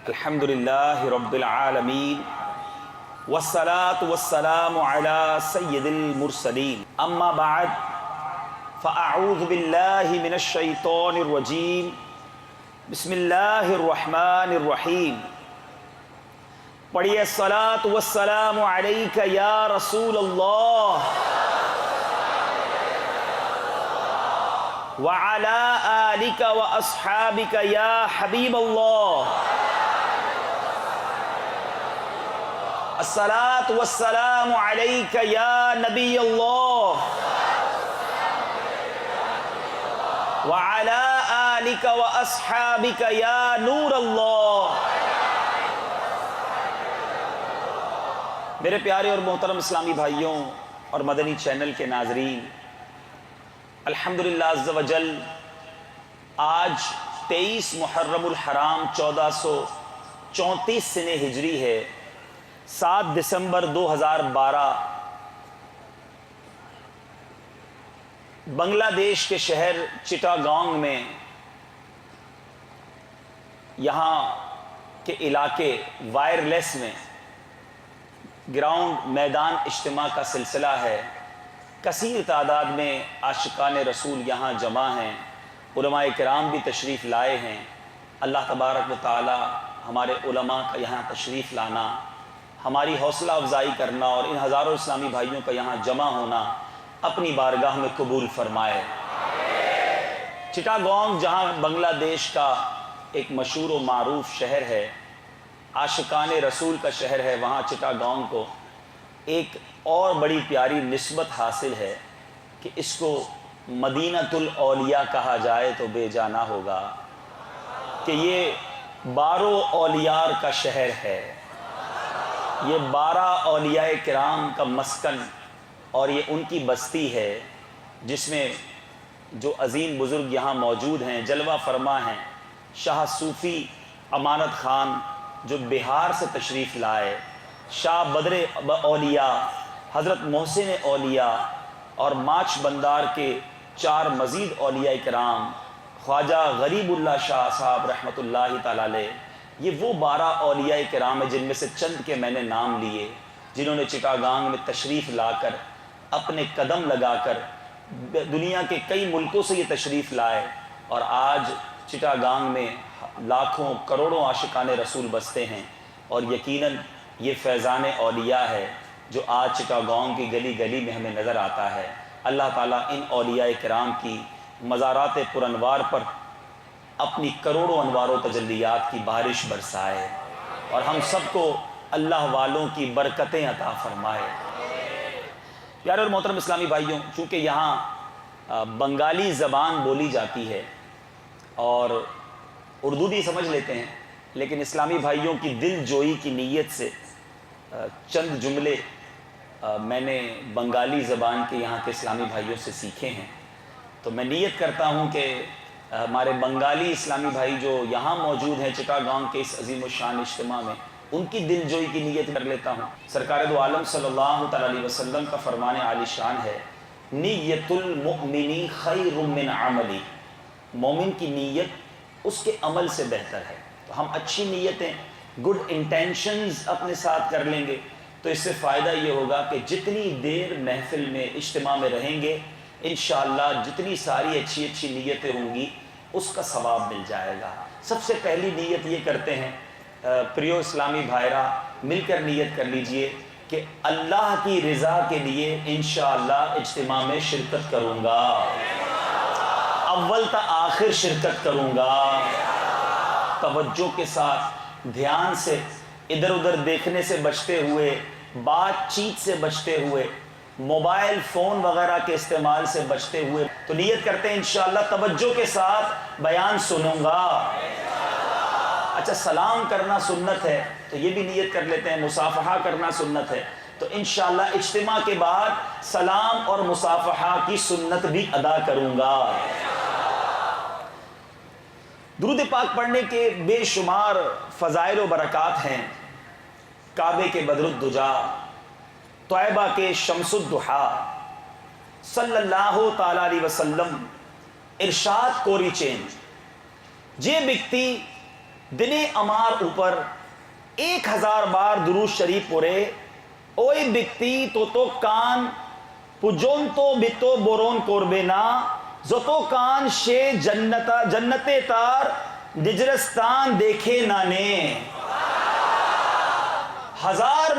الحمدللہ رب العالمین والصلاة والسلام علی سید المرسلین اما بعد فاعوذ باللہ من الشیطان الرجیم بسم اللہ الرحمن الرحیم پڑھیے الصلاة والسلام علیک یا رسول اللہ وعلی آلک واصحابک یا حبیب اللہ الصلاة والسلام علیک یا نبی اللہ وعلی آلک واصحابک یا نور اللہ۔ میرے پیارے اور محترم اسلامی بھائیوں اور مدنی چینل کے ناظرین، الحمدللہ عز و جل آج 23 محرم الحرام 1434 سنہ ہجری ہے، 7 دسمبر 2012 بنگلہ دیش کے شہر چٹاگانگ میں یہاں کے علاقے وائرلیس میں گراؤنڈ میدان اجتماع کا سلسلہ ہے۔ کثیر تعداد میں عاشقان رسول یہاں جمع ہیں، علماء کرام بھی تشریف لائے ہیں۔ اللہ تبارک و تعالی ہمارے علماء کا یہاں تشریف لانا، ہماری حوصلہ افزائی کرنا اور ان ہزاروں اسلامی بھائیوں کا یہاں جمع ہونا اپنی بارگاہ میں قبول فرمائے۔ چٹاگانگ جہاں بنگلہ دیش کا ایک مشہور و معروف شہر ہے، عاشقان رسول کا شہر ہے، وہاں چٹاگانگ کو ایک اور بڑی پیاری نسبت حاصل ہے کہ اس کو مدینۃ الاولیاء کہا جائے تو بے جانا ہوگا کہ یہ 12 اولیاء کا شہر ہے، یہ 12 اولیاء کرام کا مسکن اور یہ ان کی بستی ہے جس میں جو عظیم بزرگ یہاں موجود ہیں، جلوہ فرما ہیں۔ شاہ صوفی امانت خان جو بہار سے تشریف لائے، شاہ بدر اولیاء، حضرت محسن اولیاء اور ماچ بندار کے 4 مزید اولیاء کرام، خواجہ غریب اللہ شاہ صاحب رحمۃ اللہ تعالی علیہ، یہ وہ 12 اولیاء کرام ہیں جن میں سے چند کے میں نے نام لیے، جنہوں نے چٹاگانگ میں تشریف لا کر اپنے قدم لگا کر دنیا کے کئی ملکوں سے یہ تشریف لائے، اور آج چٹاگانگ میں لاکھوں کروڑوں عاشقان رسول بستے ہیں، اور یقیناً یہ فیضان اولیاء ہے جو آج چٹاگانگ کی گلی گلی میں ہمیں نظر آتا ہے۔ اللہ تعالیٰ ان اولیاء کرام کی مزارات پرانوار پر اپنی کروڑوں انوار و تجلیات کی بارش برسائے اور ہم سب کو اللہ والوں کی برکتیں عطا فرمائے۔ پیارے اور محترم اسلامی بھائیوں، چونکہ یہاں بنگالی زبان بولی جاتی ہے اور اردو بھی سمجھ لیتے ہیں، لیکن اسلامی بھائیوں کی دل جوئی کی نیت سے چند جملے میں نے بنگالی زبان کے یہاں کے اسلامی بھائیوں سے سیکھے ہیں، تو میں نیت کرتا ہوں کہ ہمارے بنگالی اسلامی بھائی جو یہاں موجود ہیں چٹاگانگ کے اس عظیم الشان اجتماع میں، ان کی دل جوئی کی نیت کر لیتا ہوں۔ سرکار دو عالم صلی اللہ تعالی علیہ وسلم کا فرمان عالی شان ہے، نیت المؤمن خیر من عملی، مومن کی نیت اس کے عمل سے بہتر ہے۔ تو ہم اچھی نیتیں، گڈ انٹینشنز اپنے ساتھ کر لیں گے تو اس سے فائدہ یہ ہوگا کہ جتنی دیر محفل میں اجتماع میں رہیں گے انشاءاللہ جتنی ساری اچھی اچھی نیتیں ہوں گی اس کا ثواب مل جائے گا۔ سب سے پہلی نیت یہ کرتے ہیں، پریو اسلامی بھائرہ مل کر نیت کر لیجئے کہ اللہ کی رضا کے لیے انشاءاللہ اجتماع میں شرکت کروں گا، اول تا آخر شرکت کروں گا، توجہ کے ساتھ، دھیان سے، ادھر ادھر دیکھنے سے بچتے ہوئے، بات چیت سے بچتے ہوئے، موبائل فون وغیرہ کے استعمال سے بچتے ہوئے، تو نیت کرتے ہیں انشاءاللہ توجہ کے ساتھ بیان سنوں گا۔ اچھا، سلام کرنا سنت ہے تو یہ بھی نیت کر لیتے ہیں، مصافحہ کرنا سنت ہے تو انشاءاللہ اجتماع کے بعد سلام اور مصافحہ کی سنت بھی ادا کروں گا۔ درود پاک پڑھنے کے بے شمار فضائل و برکات ہیں۔ کعبے کے بدر الدجا، طیبہ کے شمس الضحیٰ، صلی اللہ تعالی علیہ وسلم ارشاد کوری چین، جے بکتی دن আমার উপর 1000 বার দুরূদ শরীফ পড়ে ওই ব্যক্তি তো কান পর্যন্ত মৃত্যুবরণ করবে না যতক্ষণ সে জান্নাতে তার নিজের স্থান দেখে না নে। 1000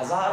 1000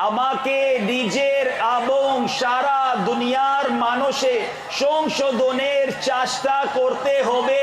আমাকে নিজের এবং সারা দুনিয়ার মানুষে সংশোধনের চেষ্টা করতে হবে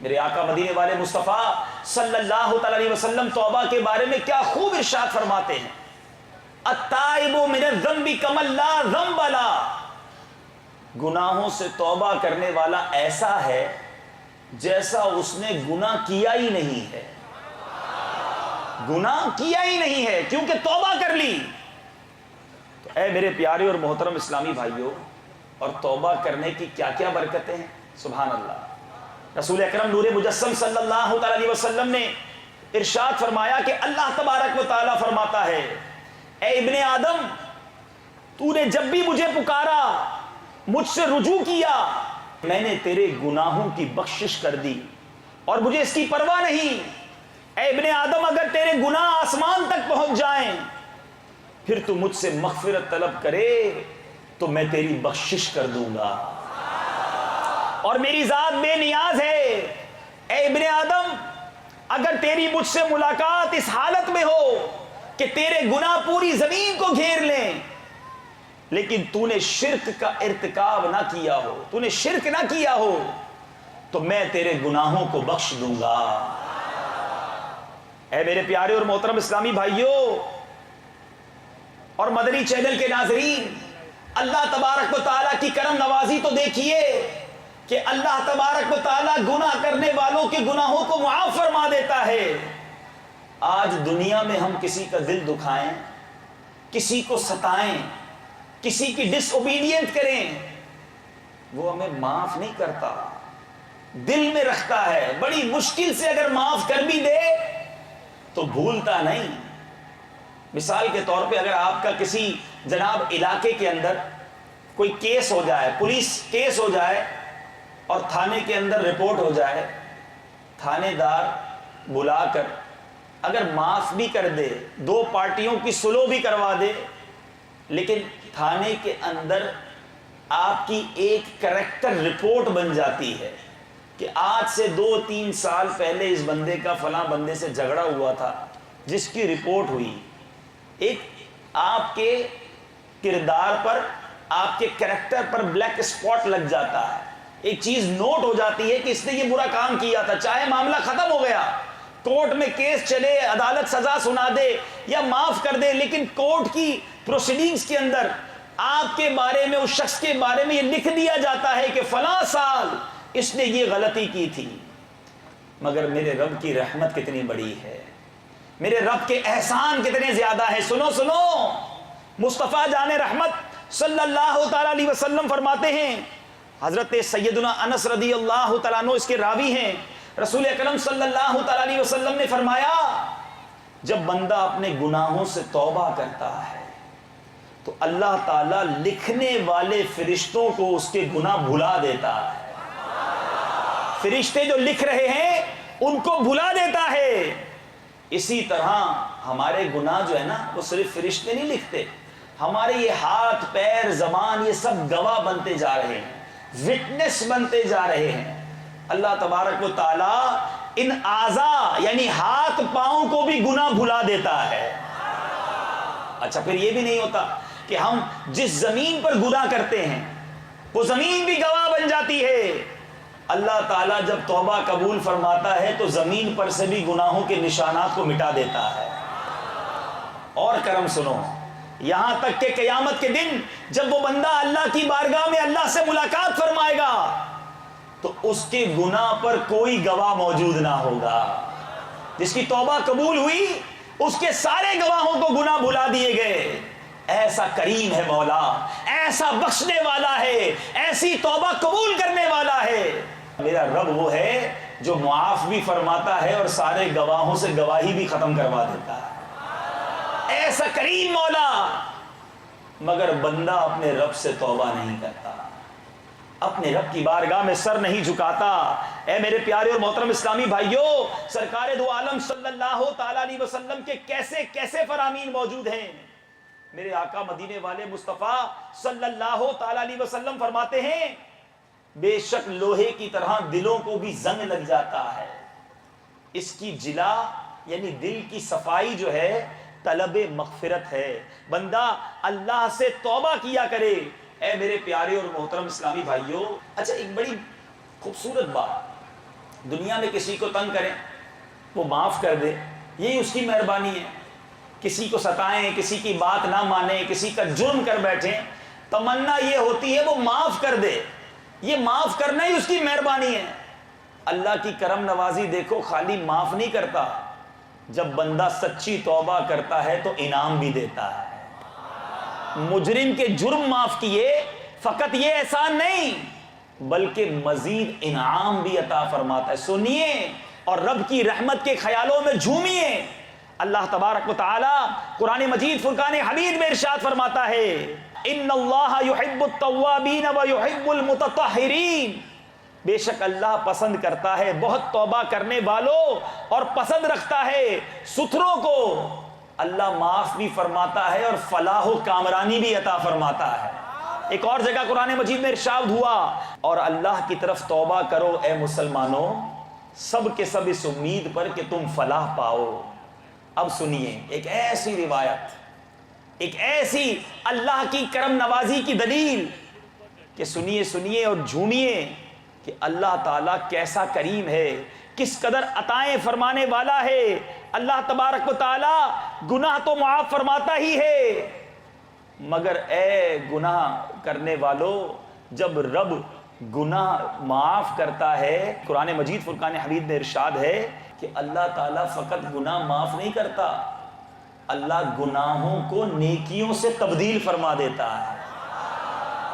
میرے آقا مدینے والے مصطفیٰ صلی اللہ تعالی علیہ وسلم توبہ کے بارے میں کیا خوب ارشاد فرماتے ہیں، التائب من الذنب کمن لا ذنب لہ، گناہوں سے توبہ کرنے والا ایسا ہے جیسا اس نے گناہ کیا ہی نہیں ہے، گناہ کیا ہی نہیں ہے کیونکہ توبہ کر لی۔ تو اے میرے پیارے اور محترم اسلامی بھائیوں، اور توبہ کرنے کی کیا کیا برکتیں ہیں، سبحان اللہ۔ رسول اکرم نور مجسم صلی اللہ تعالی علیہ وسلم نے ارشاد فرمایا کہ اللہ تبارک و تعالیٰ فرماتا ہے، اے ابن آدم، تو نے جب بھی مجھے پکارا، مجھ سے رجوع کیا، میں نے تیرے گناہوں کی بخشش کر دی اور مجھے اس کی پرواہ نہیں۔ اے ابن آدم، اگر تیرے گناہ آسمان تک پہنچ جائیں پھر تو مجھ سے مغفرت طلب کرے تو میں تیری بخشش کر دوں گا، اور میری ذات بے نیاز ہے۔ اے ابن آدم، اگر تیری مجھ سے ملاقات اس حالت میں ہو کہ تیرے گناہ پوری زمین کو گھیر لیں لیکن تو نے شرک کا ارتکاب نہ کیا ہو، تو نے شرک نہ کیا ہو، تو میں تیرے گناہوں کو بخش دوں گا۔ اے میرے پیارے اور محترم اسلامی بھائیوں اور مدنی چینل کے ناظرین، اللہ تبارک و تعالیٰ کی کرم نوازی تو دیکھیے کہ اللہ تبارک و تعالیٰ گناہ کرنے والوں کے گناہوں کو معاف فرما دیتا ہے۔ آج دنیا میں ہم کسی کا دل دکھائیں، کسی کو ستائیں، کسی کی ڈس اوبیڈینٹ کریں، وہ ہمیں معاف نہیں کرتا، دل میں رکھتا ہے، بڑی مشکل سے اگر معاف کر بھی دے تو بھولتا نہیں۔ مثال کے طور پہ اگر آپ کا کسی جناب علاقے کے اندر کوئی کیس ہو جائے، پولیس کیس ہو جائے اور تھانے کے اندر رپورٹ ہو جائے، تھانے دار بلا کر اگر معاف بھی کر دے، دو پارٹیوں کی صلح بھی کروا دے، لیکن تھانے کے اندر آپ کی ایک کریکٹر رپورٹ بن جاتی ہے کہ آج سے 2-3 سال پہلے اس بندے کا فلاں بندے سے جھگڑا ہوا تھا، جس کی رپورٹ ہوئی، ایک آپ کے کردار پر، آپ کے کریکٹر پر بلیک اسپاٹ لگ جاتا ہے، ایک چیز نوٹ ہو جاتی ہے کہ اس نے یہ برا کام کیا تھا، چاہے معاملہ ختم ہو گیا، کورٹ میں کیس چلے، عدالت سزا سنا دے یا معاف کر دے، لیکن کورٹ کی پروسیڈنگز کے اندر آپ کے بارے میں، اس شخص کے بارے میں یہ لکھ دیا جاتا ہے کہ فلاں سال اس نے یہ غلطی کی تھی۔ مگر میرے رب کی رحمت کتنی بڑی ہے، میرے رب کے احسان کتنے زیادہ ہیں۔ سنو سنو، مصطفیٰ جان رحمت صلی اللہ تعالی علیہ وسلم فرماتے ہیں، حضرت سیدنا انس رضی اللہ تعالیٰ عنہ اس کے راوی ہیں، رسول اکرم صلی اللہ تعالی علیہ وسلم نے فرمایا، جب بندہ اپنے گناہوں سے توبہ کرتا ہے تو اللہ تعالیٰ لکھنے والے فرشتوں کو اس کے گناہ بھلا دیتا ہے، فرشتے جو لکھ رہے ہیں ان کو بھلا دیتا ہے۔ اسی طرح ہمارے گناہ جو ہے نا، وہ صرف فرشتے نہیں لکھتے، ہمارے یہ ہاتھ پیر زبان یہ سب گواہ بنتے جا رہے ہیں، وٹنس بنتے جا رہے ہیں۔ اللہ تبارک و تعالیٰ ان اعضاء یعنی ہاتھ پاؤں کو بھی گناہ بھلا دیتا ہے۔ اچھا، پھر یہ بھی نہیں ہوتا کہ ہم جس زمین پر گناہ کرتے ہیں وہ زمین بھی گواہ بن جاتی ہے۔ اللہ تعالیٰ جب توبہ قبول فرماتا ہے تو زمین پر سے بھی گناہوں کے نشانات کو مٹا دیتا ہے۔ اور کرم سنو، یہاں تک کہ قیامت کے دن جب وہ بندہ اللہ کی بارگاہ میں اللہ سے ملاقات فرمائے گا تو اس کے گناہ پر کوئی گواہ موجود نہ ہوگا۔ جس کی توبہ قبول ہوئی اس کے سارے گواہوں کو گناہ بھلا دیے گئے۔ ایسا کریم ہے مولا، ایسا بخشنے والا ہے، ایسی توبہ قبول کرنے والا ہے۔ میرا رب وہ ہے جو معاف بھی فرماتا ہے اور سارے گواہوں سے گواہی بھی ختم کروا دیتا ہے۔ ایسا کریم مولا، مگر بندہ اپنے رب سے توبہ نہیں کرتا، اپنے رب کی بارگاہ میں سر نہیں جھکاتا۔ اے میرے پیارے اور محترم اسلامی بھائیوں، سرکار دو عالم صلی اللہ تعالی علیہ وسلم کے کیسے کیسے فرامین موجود ہیں۔ میرے آقا مدینے والے مصطفیٰ صلی اللہ تعالی علیہ وسلم فرماتے ہیں، بے شک لوہے کی طرح دلوں کو بھی زنگ لگ جاتا ہے، اس کی جلا یعنی دل کی صفائی جو ہے طلب مغفرت ہے، بندہ اللہ سے توبہ کیا کرے۔ اے میرے پیارے اور محترم اسلامی بھائیوں، اچھا ایک بڑی خوبصورت بات، دنیا میں کسی کو تنگ کریں وہ معاف کر دے، یہی اس کی مہربانی ہے. کسی کو ستائیں، کسی کی بات نہ مانیں، کسی کا جرم کر بیٹھیں، تمنا یہ ہوتی ہے وہ معاف کر دے. یہ معاف کرنا ہی اس کی مہربانی ہے. اللہ کی کرم نوازی دیکھو، خالی معاف نہیں کرتا، جب بندہ سچی توبہ کرتا ہے تو انعام بھی دیتا ہے. مجرم کے جرم معاف کیے، فقط یہ احسان نہیں بلکہ مزید انعام بھی عطا فرماتا ہے. سنیے اور رب کی رحمت کے خیالوں میں جھومیے. اللہ تبارک و تعالی قرآن مجید فرقان حمید میں ارشاد فرماتا ہے، ان اللہ یحب التوابین و یحب المتطہرین. بے شک اللہ پسند کرتا ہے بہت توبہ کرنے والوں اور پسند رکھتا ہے ستھروں کو. اللہ معاف بھی فرماتا ہے اور فلاح و کامرانی بھی عطا فرماتا ہے. ایک اور جگہ قرآن مجید میں ارشاد ہوا، اور اللہ کی طرف توبہ کرو اے مسلمانوں، سب کے سب اس امید پر کہ تم فلاح پاؤ. اب سنیے ایک ایسی روایت، ایک ایسی اللہ کی کرم نوازی کی دلیل کہ سنیے اور جھومیے کہ اللہ تعالیٰ کیسا کریم ہے، کس قدر عطائیں فرمانے والا ہے. اللہ تبارک و تعالیٰ گناہ تو معاف فرماتا ہی ہے، مگر اے گناہ کرنے والوں، جب رب گناہ معاف کرتا ہے، قرآن مجید فرقان حمید میں ارشاد ہے کہ اللہ تعالیٰ فقط گناہ معاف نہیں کرتا، اللہ گناہوں کو نیکیوں سے تبدیل فرما دیتا ہے.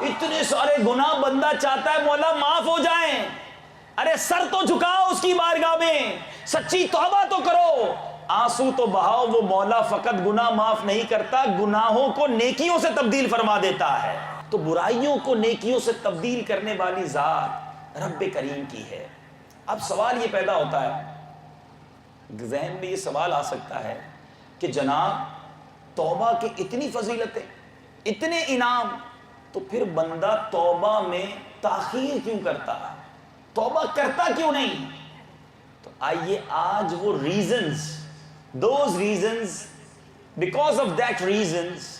اتنے سارے گناہ بندہ چاہتا ہے مولا معاف ہو جائیں، ارے سر تو جھکاؤ اس کی بارگاہ میں، سچی توبہ تو کرو، آنسو تو بہاؤ. وہ مولا فقط گناہ معاف نہیں کرتا، گناہوں کو نیکیوں سے تبدیل فرما دیتا ہے. تو برائیوں کو نیکیوں سے تبدیل کرنے والی ذات رب کریم کی ہے. اب سوال یہ پیدا ہوتا ہے، ذہن میں یہ سوال آ سکتا ہے کہ جناب توبہ کی اتنی فضیلتیں، اتنے انعام، تو پھر بندہ توبہ میں تاخیر کیوں کرتا ہے، توبہ کرتا کیوں نہیں؟ تو آئیے آج وہ reasons, those reasons, because of that reasons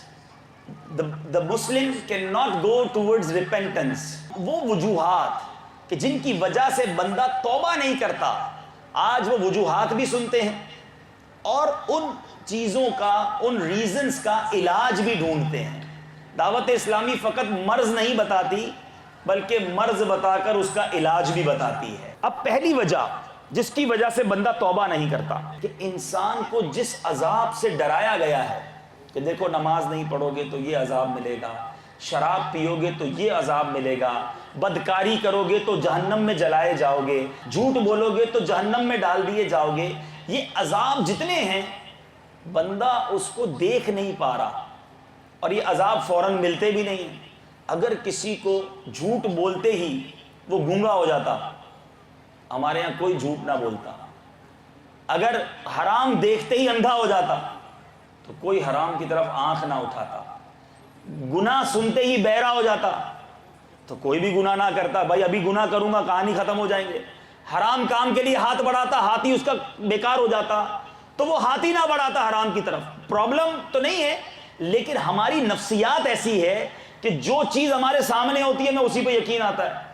the Muslim cannot go towards repentance. وہ وجوہات کہ جن کی وجہ سے بندہ توبہ نہیں کرتا، آج وہ وجوہات بھی سنتے ہیں اور ان چیزوں کا، ان ریزنز کا علاج بھی ڈھونڈتے ہیں. دعوت اسلامی فقط مرض نہیں بتاتی بلکہ مرض بتا کر اس کا علاج بھی بتاتی ہے. اب پہلی وجہ جس کی وجہ سے بندہ توبہ نہیں کرتا کہ انسان کو جس عذاب سے ڈرایا گیا ہے کہ دیکھو نماز نہیں پڑھو گے تو یہ عذاب ملے گا، شراب پیو گے تو یہ عذاب ملے گا، بدکاری کرو گے تو جہنم میں جلائے جاؤ گے، جھوٹ بولو گے تو جہنم میں ڈال دیے جاؤ گے، یہ عذاب جتنے ہیں بندہ اس کو دیکھ نہیں پا رہا اور یہ عذاب فوراً ملتے بھی نہیں. اگر کسی کو جھوٹ بولتے ہی وہ گونگا ہو جاتا، ہمارے یہاں کوئی جھوٹ نہ بولتا. اگر حرام دیکھتے ہی اندھا ہو جاتا تو کوئی حرام کی طرف آنکھ نہ اٹھاتا. گناہ سنتے ہی بہرا ہو جاتا تو کوئی بھی گناہ نہ کرتا. بھائی ابھی گناہ کروں گا کہانی ختم ہو جائیں گے. حرام کام کے لیے ہاتھ بڑھاتا، ہاتھی اس کا بیکار ہو جاتا تو وہ ہاتھی نہ بڑھاتا حرام کی طرف. پرابلم تو نہیں ہے، لیکن ہماری نفسیات ایسی ہے کہ جو چیز ہمارے سامنے ہوتی ہے میں اسی پہ یقین آتا ہے.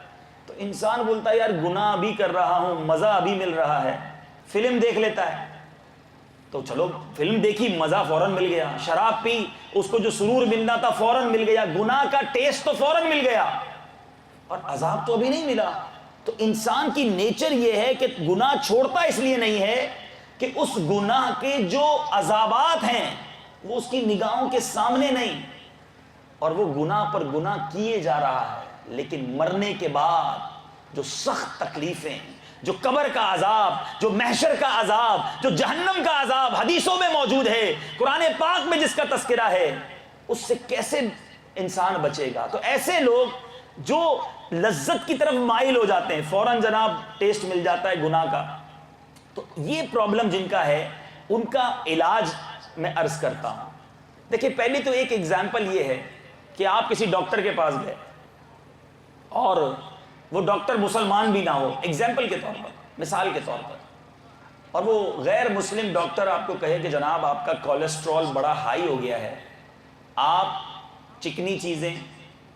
تو انسان بولتا ہے یار گناہ ابھی کر رہا ہوں، مزہ ابھی مل رہا ہے. فلم دیکھ لیتا ہے تو چلو فلم دیکھی، مزہ فوراً مل گیا. شراب پی، اس کو جو سرور ملنا تھا فوراً مل گیا. گناہ کا ٹیسٹ تو فوراً مل گیا اور عذاب تو ابھی نہیں ملا. تو انسان کی نیچر یہ ہے کہ گناہ چھوڑتا اس لیے نہیں ہے کہ اس گناہ کے جو عذابات ہیں وہ اس کی نگاہوں کے سامنے نہیں، اور وہ گناہ پر گناہ کیے جا رہا ہے. لیکن مرنے کے بعد جو سخت تکلیفیں، جو قبر کا عذاب، جو محشر کا عذاب، جو جہنم کا عذاب حدیثوں میں موجود ہے، قرآن پاک میں جس کا تذکرہ ہے، اس سے کیسے انسان بچے گا؟ تو ایسے لوگ جو لذت کی طرف مائل ہو جاتے ہیں، فوراً جناب ٹیسٹ مل جاتا ہے گناہ کا، تو یہ پرابلم جن کا ہے ان کا علاج میں عرض کرتا ہوں. دیکھیں پہلی تو ایک ایگزامپل یہ ہے کہ آپ کسی ڈاکٹر کے پاس گئے اور وہ ڈاکٹر مسلمان بھی نہ ہو، ایگزامپل کے طور پر، مثال کے طور پر، اور وہ غیر مسلم ڈاکٹر آپ کو کہے کہ جناب آپ کا کولیسٹرول بڑا ہائی ہو گیا ہے، آپ چکنی چیزیں،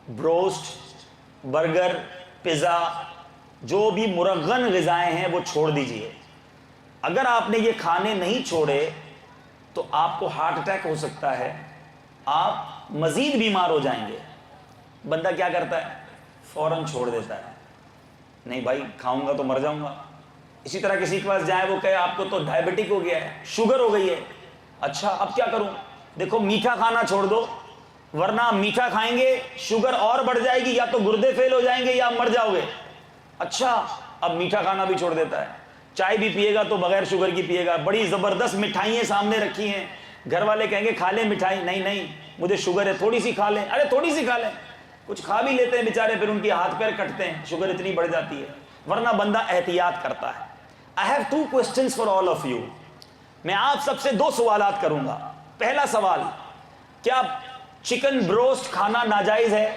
بروسٹ، برگر، پیزا، جو بھی مرغن غذائیں ہیں وہ چھوڑ دیجئے. اگر آپ نے یہ کھانے نہیں چھوڑے تو آپ کو ہارٹ اٹیک ہو سکتا ہے, آپ مزید بیمار ہو جائیں گے. بندہ کیا کرتا ہے؟ فوراً چھوڑ دیتا ہے, نہیں بھائی کھاؤں گا تو مر جاؤں گا. اسی طرح کسی کے پاس جائیں, وہ کہے آپ کو تو ڈائبٹک ہو گیا ہے, شوگر ہو گئی ہے. اچھا اب کیا کروں؟ دیکھو میٹھا کھانا چھوڑ دو, ورنہ میٹھا کھائیں گے شوگر اور بڑھ جائے گی, یا تو گردے فیل ہو جائیں گے یا مر جاؤ گے. اچھا اب میٹھا کھانا بھی چھوڑ دیتا ہے. چائے بھی پیے گا تو بغیر شوگر کی پیے گا. بڑی زبردست مٹھائیاں سامنے رکھی ہیں, گھر والے کہیں گے کھا لیں مٹھائی, نہیں نہیں مجھے شوگر ہے, تھوڑی سی کھا لیں. ارے تھوڑی سی کھا لیں, کچھ کھا بھی لیتے ہیں بیچارے, پھر ان کی ہاتھ پیر کٹتے ہیں, شوگر اتنی بڑھ جاتی ہے. ورنہ بندہ احتیاط کرتا ہے. I have 2 questions for all of you. میں آپ سب سے 2 سوالات کروں گا. پہلا سوال, کیا چکن بروسٹ کھانا ناجائز ہے؟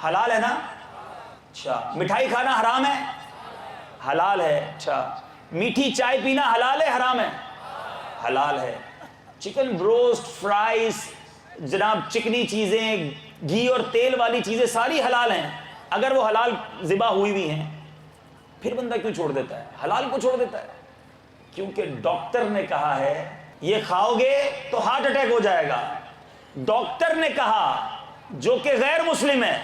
حلال ہے نا؟ اچھا. مٹھائی کھانا حرام ہے؟ حلال ہے. اچھا. میٹھی چائے پینا حلال ہے حرام ہے؟ حلال ہے. چکن بروسٹ, فرائز, جناب چکنی چیزیں, گھی اور تیل والی چیزیں ساری حلال ہیں. اگر وہ حلال ذبح ہوئی ہوئی ہیں, پھر بندہ کیوں چھوڑ دیتا ہے؟ حلال کو چھوڑ دیتا ہے کیونکہ ڈاکٹر نے کہا ہے یہ کھاؤ گے تو ہارٹ اٹیک ہو جائے گا. ڈاکٹر نے کہا, جو کہ غیر مسلم ہے,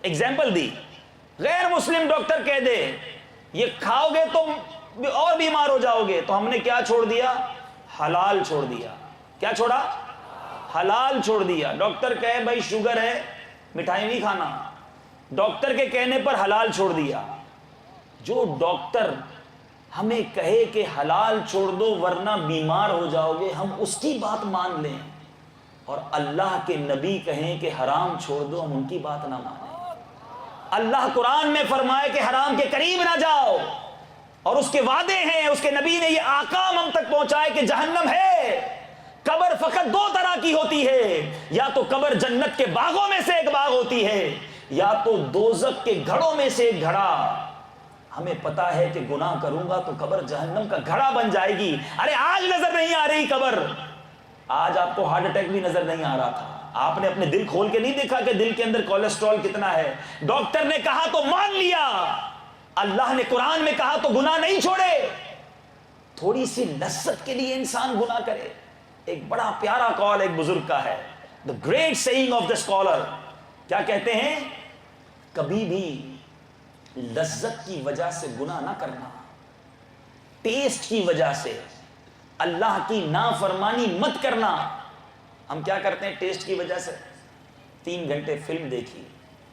ایگزامپل دی, غیر مسلم ڈاکٹر کہہ دے یہ کھاؤ گے تو اور بیمار ہو جاؤ گے, تو ہم نے کیا چھوڑ دیا؟ حلال چھوڑ دیا. کیا چھوڑا؟ حلال چھوڑ دیا. ڈاکٹر کہے بھائی شوگر ہے, مٹھائی نہیں کھانا, ڈاکٹر کے کہنے پر حلال چھوڑ دیا. جو ڈاکٹر ہمیں کہے کہ حلال چھوڑ دو ورنہ بیمار ہو جاؤ گے, ہم اس کی بات مان لیں, اور اللہ کے نبی کہیں کہ حرام چھوڑ دو, ہم ان کی بات نہ مانیں. اللہ قرآن میں فرمائے کہ حرام کے قریب نہ جاؤ, اور اس کے وعدے ہیں, اس کے نبی نے یہ احکام ہم تک پہنچائے کہ جہنم ہے. قبر فقط 2 طرح کی ہوتی ہے, یا تو قبر جنت کے باغوں میں سے ایک باغ ہوتی ہے, یا تو دوزخ کے گھڑوں میں سے ایک گھڑا. ہمیں پتا ہے کہ گناہ کروں گا تو قبر جہنم کا گھڑا بن جائے گی. ارے آج نظر نہیں آ رہی قبر, آج آپ کو ہارٹ اٹیک بھی نظر نہیں آ رہا تھا. آپ نے اپنے دل کھول کے نہیں دیکھا کہ دل کے اندر کولیسٹرول کتنا ہے. ڈاکٹر نے کہا تو مان لیا, اللہ نے قرآن میں کہا تو گناہ نہیں چھوڑے. تھوڑی سی لذت کے لیے انسان گناہ کرے. ایک بڑا پیارا قول ایک بزرگ کا ہے, the great saying of the scholar. کیا کہتے ہیں؟ کبھی بھی لذت کی وجہ سے گناہ نہ کرنا, ٹیسٹ کی وجہ سے اللہ کی نافرمانی مت کرنا. ہم کیا کرتے ہیں ٹیسٹ کی وجہ سے؟ 3 گھنٹے فلم دیکھی,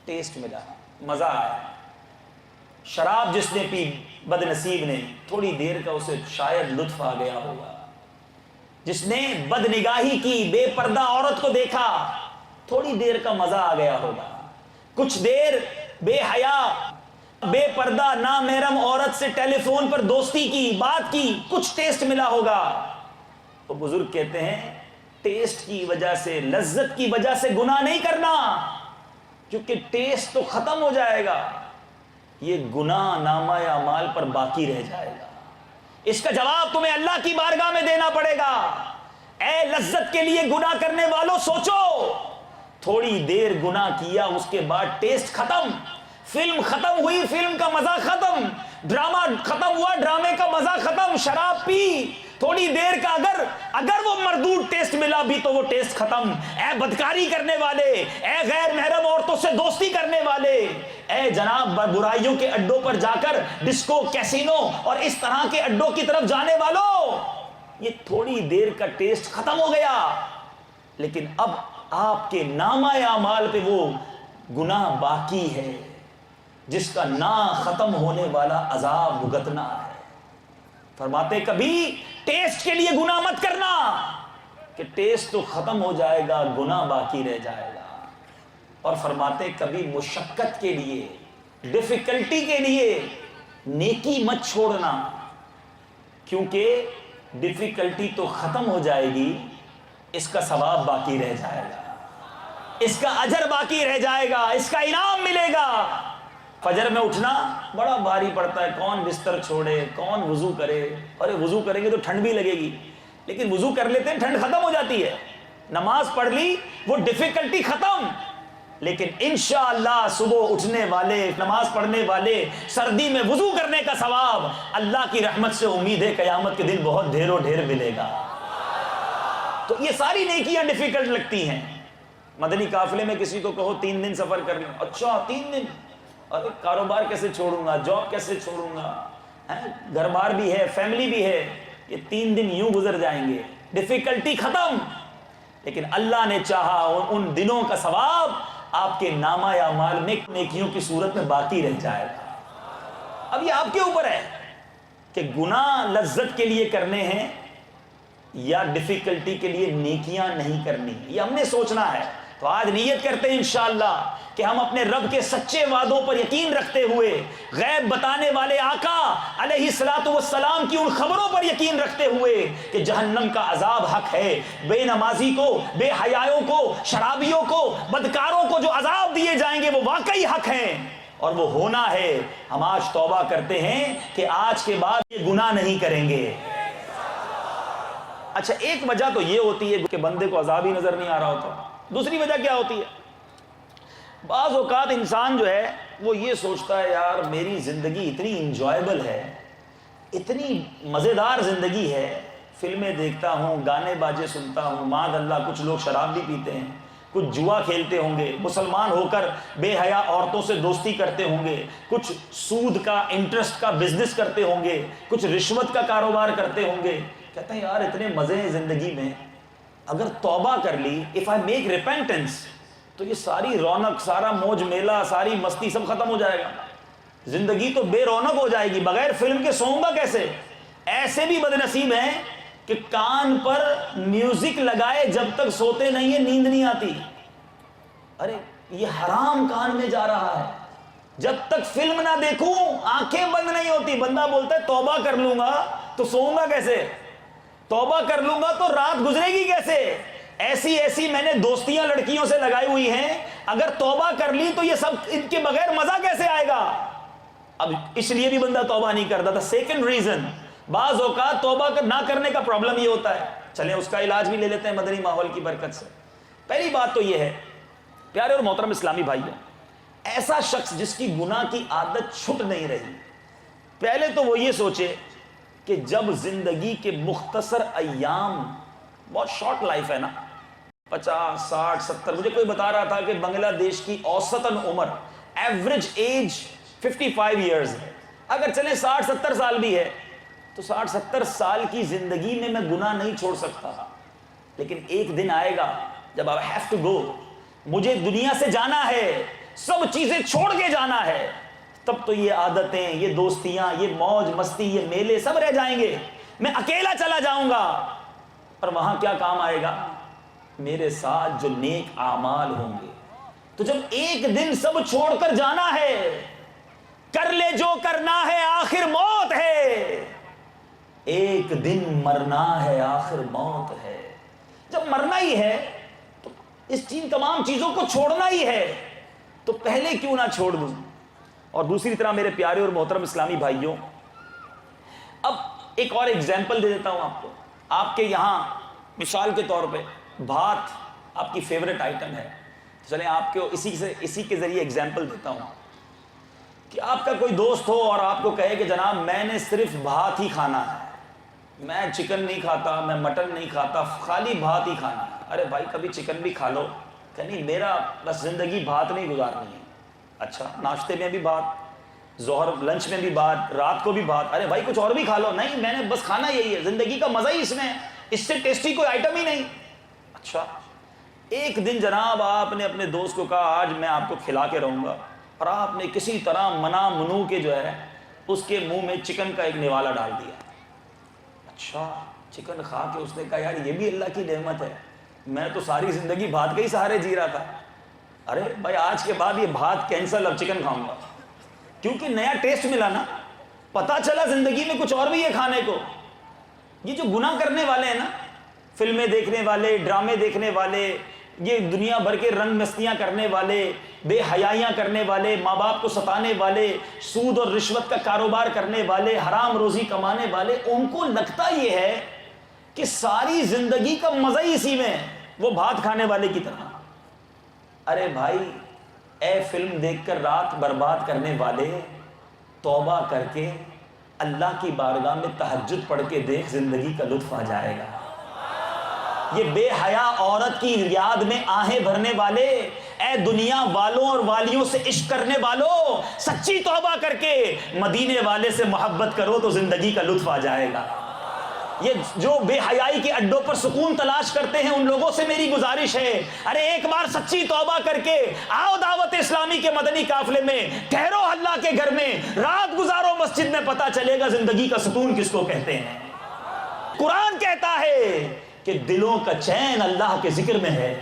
ٹیسٹ ملا, مزہ آیا. شراب جس نے پی بد نصیب نے, تھوڑی دیر کا اسے شاید لطف آ گیا ہوگا. جس نے بد نگاہی کی, بے پردہ عورت کو دیکھا, تھوڑی دیر کا مزہ آ گیا ہوگا. کچھ دیر بے حیا, بے پردہ نامحرم عورت سے ٹیلی فون پر دوستی کی, بات کی, کچھ ٹیسٹ ملا ہوگا. تو بزرگ کہتے ہیں ٹیسٹ کی وجہ سے, لذت کی وجہ سے گناہ نہیں کرنا, کیونکہ ٹیسٹ تو ختم ہو جائے گا, یہ گناہ نامہ اعمال پر باقی رہ جائے گا. اس کا جواب تمہیں اللہ کی بارگاہ میں دینا پڑے گا. اے لذت کے لیے گناہ کرنے والوں سوچو, تھوڑی دیر گناہ کیا, اس کے بعد ٹیسٹ ختم, فلم ختم ہوئی, فلم کا مزہ ختم, ڈرامہ ختم ہوا, ڈرامے کا مزہ ختم, شراب پی, تھوڑی دیر کا اگر وہ مردود ٹیسٹ ملا بھی تو وہ ٹیسٹ ختم. اے بدکاری کرنے والے, اے غیر محرم عورتوں سے دوستی کرنے والے, اے جناب برائیوں کے اڈوں پر جا کر ڈسکو, کیسینو اور اس طرح کے اڈوں کی طرف جانے والوں, یہ تھوڑی دیر کا ٹیسٹ ختم ہو گیا, لیکن اب آپ کے نامہ اعمال پہ وہ گناہ باقی ہے جس کا نہ ختم ہونے والا عذاب بھگتنا ہے. فرماتے کبھی ٹیسٹ کے لیے گناہ مت کرنا, کہ ٹیسٹ تو ختم ہو جائے گا, گناہ باقی رہ جائے گا. اور فرماتے کبھی مشقت کے لیے, ڈیفیکلٹی کے لیے نیکی مت چھوڑنا, کیونکہ ڈیفیکلٹی تو ختم ہو جائے گی, اس کا ثواب باقی رہ جائے گا, اس کا اجر باقی رہ جائے گا, اس کا انعام ملے گا. فجر میں اٹھنا بڑا بھاری پڑتا ہے, کون بستر چھوڑے, کون وضو کرے. ارے وضو کریں گے تو ٹھنڈ بھی لگے گی, لیکن وضو کر لیتے ہیں ٹھنڈ ختم ہو جاتی ہے. نماز پڑھ لی, وہ ڈیفیکلٹی ختم, لیکن انشاءاللہ صبح اٹھنے والے، نماز پڑھنے والے، سردی میں وضو کرنے کا ثواب اللہ کی رحمت سے امید ہے قیامت کے دن بہت ڈھیر و ڈھیر ملے گا۔ تو یہ ساری نیکیاں ڈیفیکلٹ لگتی ہیں۔ مدنی قافلے میں کسی کو کہو 3 دن سفر کرنے، اچھا 3 دن، ارے کاروبار کیسے چھوڑوں گا، جاب کیسے چھوڑوں گا، گھر بار بھی ہے، فیملی بھی ہے، یہ 3 دن یوں گزر جائیں گے، ڈیفیکلٹی ختم۔ لیکن اللہ نے چاہا ان دنوں کا ثواب آپ کے نامہ اعمال میں نیکیوں کی صورت میں باقی رہ جائے گا۔ اب یہ آپ کے اوپر ہے کہ گناہ لذت کے لیے کرنے ہیں یا ڈیفیکلٹی کے لیے نیکیاں نہیں کرنی، یہ ہم نے سوچنا ہے۔ تو آج نیت کرتے ہیں انشاءاللہ کہ ہم اپنے رب کے سچے وعدوں پر یقین رکھتے ہوئے، غیب بتانے والے آقا علیہ الصلوۃ والسلام کی ان خبروں پر یقین رکھتے ہوئے کہ جہنم کا عذاب حق ہے، بے نمازی کو، بے حیائیوں کو، شرابیوں کو، بدکاروں کو جو عذاب دیے جائیں گے وہ واقعی حق ہیں اور وہ ہونا ہے۔ ہم آج توبہ کرتے ہیں کہ آج کے بعد یہ گناہ نہیں کریں گے۔ اچھا، ایک وجہ تو یہ ہوتی ہے کہ بندے کو عذاب ہی نظر نہیں آ رہا ہوتا۔ دوسری وجہ کیا ہوتی ہے؟ بعض اوقات انسان جو ہے وہ یہ سوچتا ہے یار میری زندگی اتنی انجوائبل ہے، اتنی مزیدار زندگی ہے، فلمیں دیکھتا ہوں، گانے باجے سنتا ہوں، معاذ اللہ کچھ لوگ شراب بھی پیتے ہیں، کچھ جوا کھیلتے ہوں گے، مسلمان ہو کر بے حیا عورتوں سے دوستی کرتے ہوں گے، کچھ سود کا انٹرسٹ کا بزنس کرتے ہوں گے، کچھ رشوت کا کاروبار کرتے ہوں گے۔ کہتے ہیں یار اتنے مزے ہیں زندگی میں، اگر توبہ کر لی، if I make repentance، تو یہ ساری رونق، سارا موج میلہ، ساری مستی سب ختم ہو جائے گا، زندگی تو بے رونق ہو جائے گی، بغیر فلم کے سوؤں گا کیسے؟ ایسے بھی بد نصیب ہیں کہ کان پر میوزک لگائے جب تک سوتے نہیں ہیں نیند نہیں آتی۔ ارے یہ حرام کان میں جا رہا ہے، جب تک فلم نہ دیکھوں آنکھیں بند نہیں ہوتی۔ بندہ بولتا ہے توبہ کر لوں گا تو سوؤں گا کیسے، توبہ کر لوں گا تو رات گزرے گی کیسے؟ ایسی میں نے دوستیاں لڑکیوں سے لگائی ہوئی ہیں، اگر توبہ کر لی تو یہ سب ان کے بغیر مزہ کیسے آئے گا؟ اب اس لیے بھی بندہ توبہ نہیں کرتا تھا۔ سیکنڈ ریزن، بعض اوقات توبہ نہ کرنے کا پرابلم یہ ہوتا ہے، چلیں اس کا علاج بھی لے لیتے ہیں مدنی ماحول کی برکت سے۔ پہلی بات تو یہ ہے پیارے اور محترم اسلامی بھائیوں، ایسا شخص جس کی گناہ کی عادت چھٹ نہیں رہی، پہلے تو وہ یہ سوچے کہ جب زندگی کے مختصر ایام، بہت شارٹ لائف ہے نا، 50 60 70، مجھے کوئی بتا رہا تھا کہ بنگلہ دیش کی اوسطاً عمر، ایوریج ایج 55 ایئرز ہے۔ اگر چلیں 60 70 سال بھی ہے تو 60 70 سال کی زندگی میں گناہ نہیں چھوڑ سکتا، لیکن ایک دن آئے گا جب I have to go، مجھے دنیا سے جانا ہے، سب چیزیں چھوڑ کے جانا ہے، تب تو یہ عادتیں، یہ دوستیاں، یہ موج مستی، یہ میلے سب رہ جائیں گے، میں اکیلا چلا جاؤں گا۔ اور وہاں کیا کام آئے گا؟ میرے ساتھ جو نیک اعمال ہوں گے۔ تو جب ایک دن سب چھوڑ کر جانا ہے، کر لے جو کرنا ہے آخر موت ہے، ایک دن مرنا ہے آخر موت ہے۔ جب مرنا ہی ہے تو اس تمام چیزوں کو چھوڑنا ہی ہے، تو پہلے کیوں نہ چھوڑ دوں؟ اور دوسری طرح میرے پیارے اور محترم اسلامی بھائیوں، اب ایک اور ایگزامپل دے دیتا ہوں آپ کو۔ آپ کے یہاں مثال کے طور پہ بھات آپ کی فیوریٹ آئٹم ہے، چلیں آپ کو اسی کے ذریعے ایگزامپل دیتا ہوں کہ آپ کا کوئی دوست ہو اور آپ کو کہے کہ جناب میں نے صرف بھات ہی کھانا ہے، میں چکن نہیں کھاتا، میں مٹن نہیں کھاتا، خالی بھات ہی کھانا ہے۔ ارے بھائی کبھی چکن بھی کھا لو، کہ نہیں میرا بس زندگی بھات نہیں گزارنی ہے۔ اچھا، ناشتے میں بھی بات، ظہر لنچ میں بھی بات، رات کو بھی بات، ارے بھائی کچھ اور بھی کھا لو۔ نہیں میں نے بس کھانا یہی ہے، زندگی کا مزہ ہی اس میں ہے، اس سے ٹیسٹی کوئی آئٹم ہی نہیں۔ اچھا، ایک دن جناب آپ نے اپنے دوست کو کہا آج میں آپ کو کھلا کے رہوں گا، اور آپ نے کسی طرح منع منو کے جو ہے اس کے منہ میں چکن کا ایک نوالا ڈال دیا۔ اچھا، چکن کھا کے اس نے کہا یار یہ بھی اللہ کی نعمت ہے، میں تو ساری زندگی بھات کے ہی سہارے جی رہا تھا۔ ارے بھائی آج کے بعد یہ بھات کینسل، اب چکن کھاؤں گا، کیونکہ نیا ٹیسٹ ملا نا، پتا چلا زندگی میں کچھ اور بھی ہے کھانے کو۔ یہ جو گناہ کرنے والے ہیں نا، فلمیں دیکھنے والے، ڈرامے دیکھنے والے، یہ دنیا بھر کے رنگ مستیاں کرنے والے، بے حیائیاں کرنے والے، ماں باپ کو ستانے والے، سود اور رشوت کا کاروبار کرنے والے، حرام روزی کمانے والے، ان کو لگتا یہ ہے کہ ساری زندگی کا مزہ ہی اسی میں ہے، وہ بھات کھانے والے کی طرح۔ ارے بھائی اے فلم دیکھ کر رات برباد کرنے والے، توبہ کر کے اللہ کی بارگاہ میں تہجد پڑھ کے دیکھ، زندگی کا لطف آ جائے گا۔ یہ بے حیا عورت کی یاد میں آہیں بھرنے والے، اے دنیا والوں اور والیوں سے عشق کرنے والوں، سچی توبہ کر کے مدینے والے سے محبت کرو تو زندگی کا لطف آ جائے گا۔ یہ جو بے حیائی کے اڈوں پر سکون تلاش کرتے ہیں ان لوگوں سے میری گزارش ہے، ارے ایک بار سچی توبہ کر کے آؤ دعوت اسلامی کے مدنی قافلے میں، ٹھہرو اللہ کے گھر میں، رات گزارو مسجد میں، پتہ چلے گا زندگی کا سکون کس کو کہتے ہیں۔ قرآن کہتا ہے کہ دلوں کا چین اللہ کے ذکر میں ہے،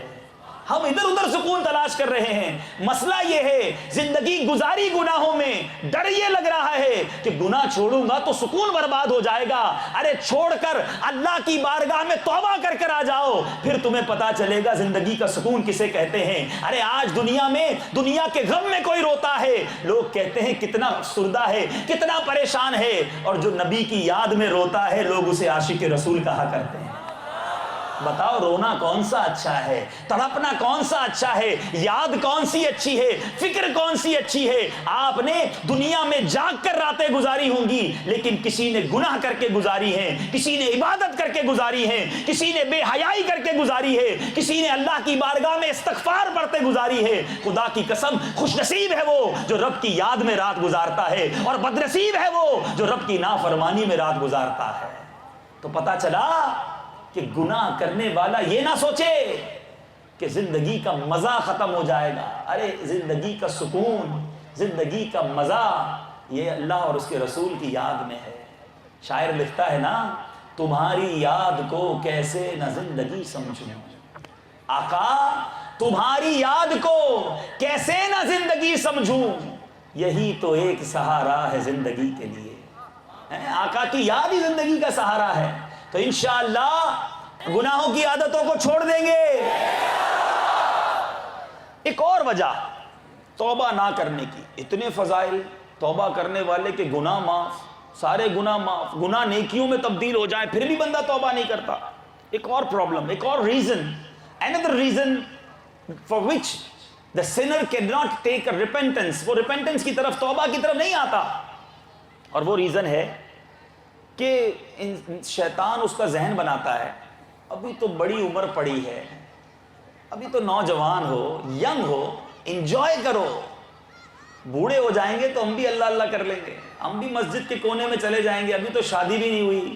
ہم ادھر ادھر سکون تلاش کر رہے ہیں۔ مسئلہ یہ ہے زندگی گزاری گناہوں میں، ڈر یہ لگ رہا ہے کہ گناہ چھوڑوں گا تو سکون برباد ہو جائے گا۔ ارے چھوڑ کر اللہ کی بارگاہ میں توبہ کر کر آ جاؤ، پھر تمہیں پتا چلے گا زندگی کا سکون کسے کہتے ہیں۔ ارے آج دنیا میں دنیا کے غم میں کوئی روتا ہے، لوگ کہتے ہیں کتنا افسردہ ہے، کتنا پریشان ہے، اور جو نبی کی یاد میں روتا ہے لوگ اسے عاشق رسول کہا کرتے ہیں۔ بتاؤ رونا کون سا اچھا ہے، تڑپنا کون سا اچھا ہے، یاد کون سی اچھی ہے، فکر کون سی اچھی ہے۔ آپ نے دنیا میں جاگ کر راتیں گزاری ہوں گی، لیکن کسی نے گناہ کر کے گزاری ہیں، کسی نے عبادت کر کے گزاری ہیں، کسی نے بے حیائی کر کے گزاری ہے، کسی نے اللہ کی بارگاہ میں استغفار پڑھتے گزاری ہے۔ خدا کی قسم خوش نصیب ہے وہ جو رب کی یاد میں رات گزارتا ہے، اور بد نصیب ہے وہ جو رب کی نافرمانی میں رات گزارتا ہے۔ تو پتہ چلا کہ گناہ کرنے والا یہ نہ سوچے کہ زندگی کا مزہ ختم ہو جائے گا۔ ارے زندگی کا سکون، زندگی کا مزہ یہ اللہ اور اس کے رسول کی یاد میں ہے۔ شاعر لکھتا ہے نا، تمہاری یاد کو کیسے نہ زندگی سمجھوں، آقا تمہاری یاد کو کیسے نہ زندگی سمجھوں، یہی تو ایک سہارا ہے زندگی کے لیے۔ آقا کی یاد ہی زندگی کا سہارا ہے۔ تو انشاءاللہ گناہوں کی عادتوں کو چھوڑ دیں گے۔ ایک اور وجہ توبہ نہ کرنے کی، اتنے فضائل، توبہ کرنے والے کے گناہ معاف، سارے گناہ معاف، گناہ نیکیوں میں تبدیل ہو جائیں، پھر بھی بندہ توبہ نہیں کرتا۔ ایک اور پرابلم، ایک اور reason, another reason for which the sinner cannot take a repentance، وہ repentance کی طرف، توبہ کی طرف نہیں آتا، اور وہ ریزن ہے کہ شیطان اس کا ذہن بناتا ہے، ابھی تو بڑی عمر پڑی ہے، ابھی تو نوجوان ہو، ینگ ہو، انجوائے کرو، بوڑھے ہو جائیں گے تو ہم بھی اللہ اللہ کر لیں گے، ہم بھی مسجد کے کونے میں چلے جائیں گے، ابھی تو شادی بھی نہیں ہوئی،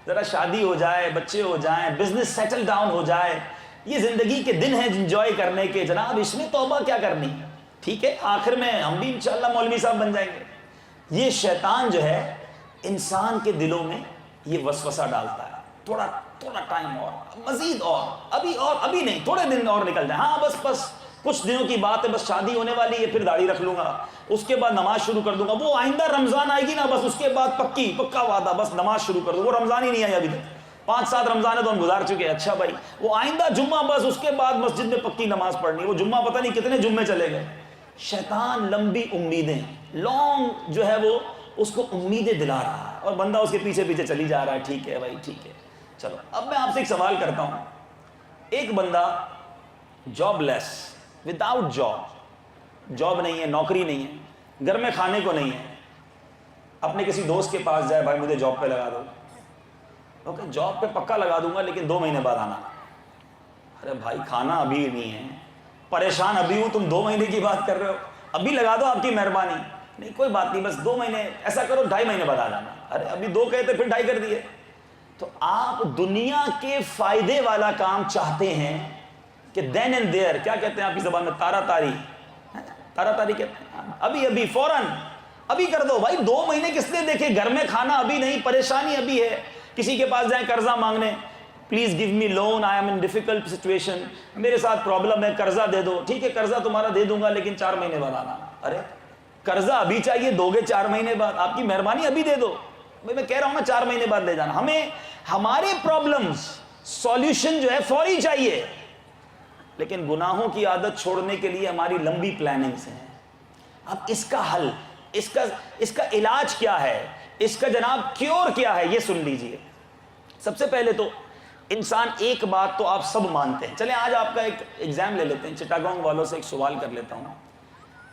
ذرا شادی ہو جائے، بچے ہو جائیں، بزنس سیٹل ڈاؤن ہو جائے، یہ زندگی کے دن ہیں انجوائے کرنے کے، جناب اس میں توبہ کیا کرنی، ٹھیک ہے آخر میں ہم بھی انشاءاللہ مولوی صاحب بن جائیں گے۔ یہ شیطان جو ہے انسان کے دلوں میں یہ وسوسہ ڈالتا ہے، تھوڑا ٹائم اور، مزید اور، ابھی نہیں، تھوڑے دن اور نکل جائیں، ہاں بس کچھ دنوں کی بات ہے، بس شادی ہونے والی ہے، پھر داڑھی رکھ لوں گا، اس کے بعد نماز شروع کر دوں گا، وہ آئندہ رمضان آئے گی نا، بس اس کے بعد پکا وعدہ، بس نماز شروع کر دوں، وہ رمضان ہی نہیں آئی ابھی تک، 5-7 رمضان ہے تو ہم گزار چکے، اچھا بھائی وہ آئندہ جمعہ، بس اس کے بعد مسجد میں پکی نماز پڑھنی، وہ جمعہ پتہ نہیں کتنے جمعے چلے گئے۔ شیطان لمبی امیدیں، لانگ جو ہے وہ اس کو امیدیں دلا رہا ہے، اور بندہ اس کے پیچھے پیچھے چلی جا رہا ہے، ٹھیک ہے بھائی ٹھیک ہے چلو۔ اب میں آپ سے ایک سوال کرتا ہوں، ایک بندہ جاب لیس، وداؤٹ جاب نہیں ہے، نوکری نہیں ہے، گھر میں کھانے کو نہیں ہے، اپنے کسی دوست کے پاس جائے، بھائی مجھے جاب پہ لگا دو، اوکے جاب پہ پکا لگا دوں گا لیکن 2 مہینے بعد آنا۔ ارے بھائی کھانا ابھی نہیں ہے، پریشان ابھی ہوں، تم 2 مہینے کی بات کر رہے ہو، ابھی لگا دو آپ کی مہربانی، نہیں کوئی بات نہیں بس 2 مہینے، ایسا کرو 2.5 مہینے بعد آ جانا۔ ارے ابھی 2 کہتے پھر 2.5 کر دیے۔ تو آپ دنیا کے فائدے والا کام چاہتے ہیں کہ دین اینڈ دیئر، کیا کہتے ہیں آپ کی زبان میں، تارا تاری کہتے ہیں، ابھی فوراً ابھی کر دو بھائی، 2 مہینے کس نے دیکھے، گھر میں کھانا ابھی نہیں، پریشانی ابھی ہے، کسی کے پاس جائیں قرضہ مانگنے، please give me loan, I am in difficult situation, میرے ساتھ پرابلم ہے، قرضہ دے دو، ٹھیک ہے قرضہ تمہارا دے دوں گا لیکن 4 مہینے بعد آنا۔ ارے قرضہ ابھی چاہیے، دو گے 4 مہینے بعد، آپ کی مہربانی ابھی دے دو، میں کہہ رہا ہوں نا 4 مہینے بعد لے جانا۔ ہمیں ہمارے پرابلمز سولوشن جو ہے فوری چاہیے، لیکن گناہوں کی عادت چھوڑنے کے لیے ہماری لمبی پلاننگز ہیں۔ اب اس کا حل، اس کا علاج کیا ہے، اس کا جناب کیور کیا ہے، یہ سن لیجئے۔ سب سے پہلے تو انسان، ایک بات تو آپ سب مانتے ہیں، چلیں آج آپ کا ایک ایگزام لے لیتے ہیں، چٹاگانگ والوں سے ایک سوال کر لیتا ہوں،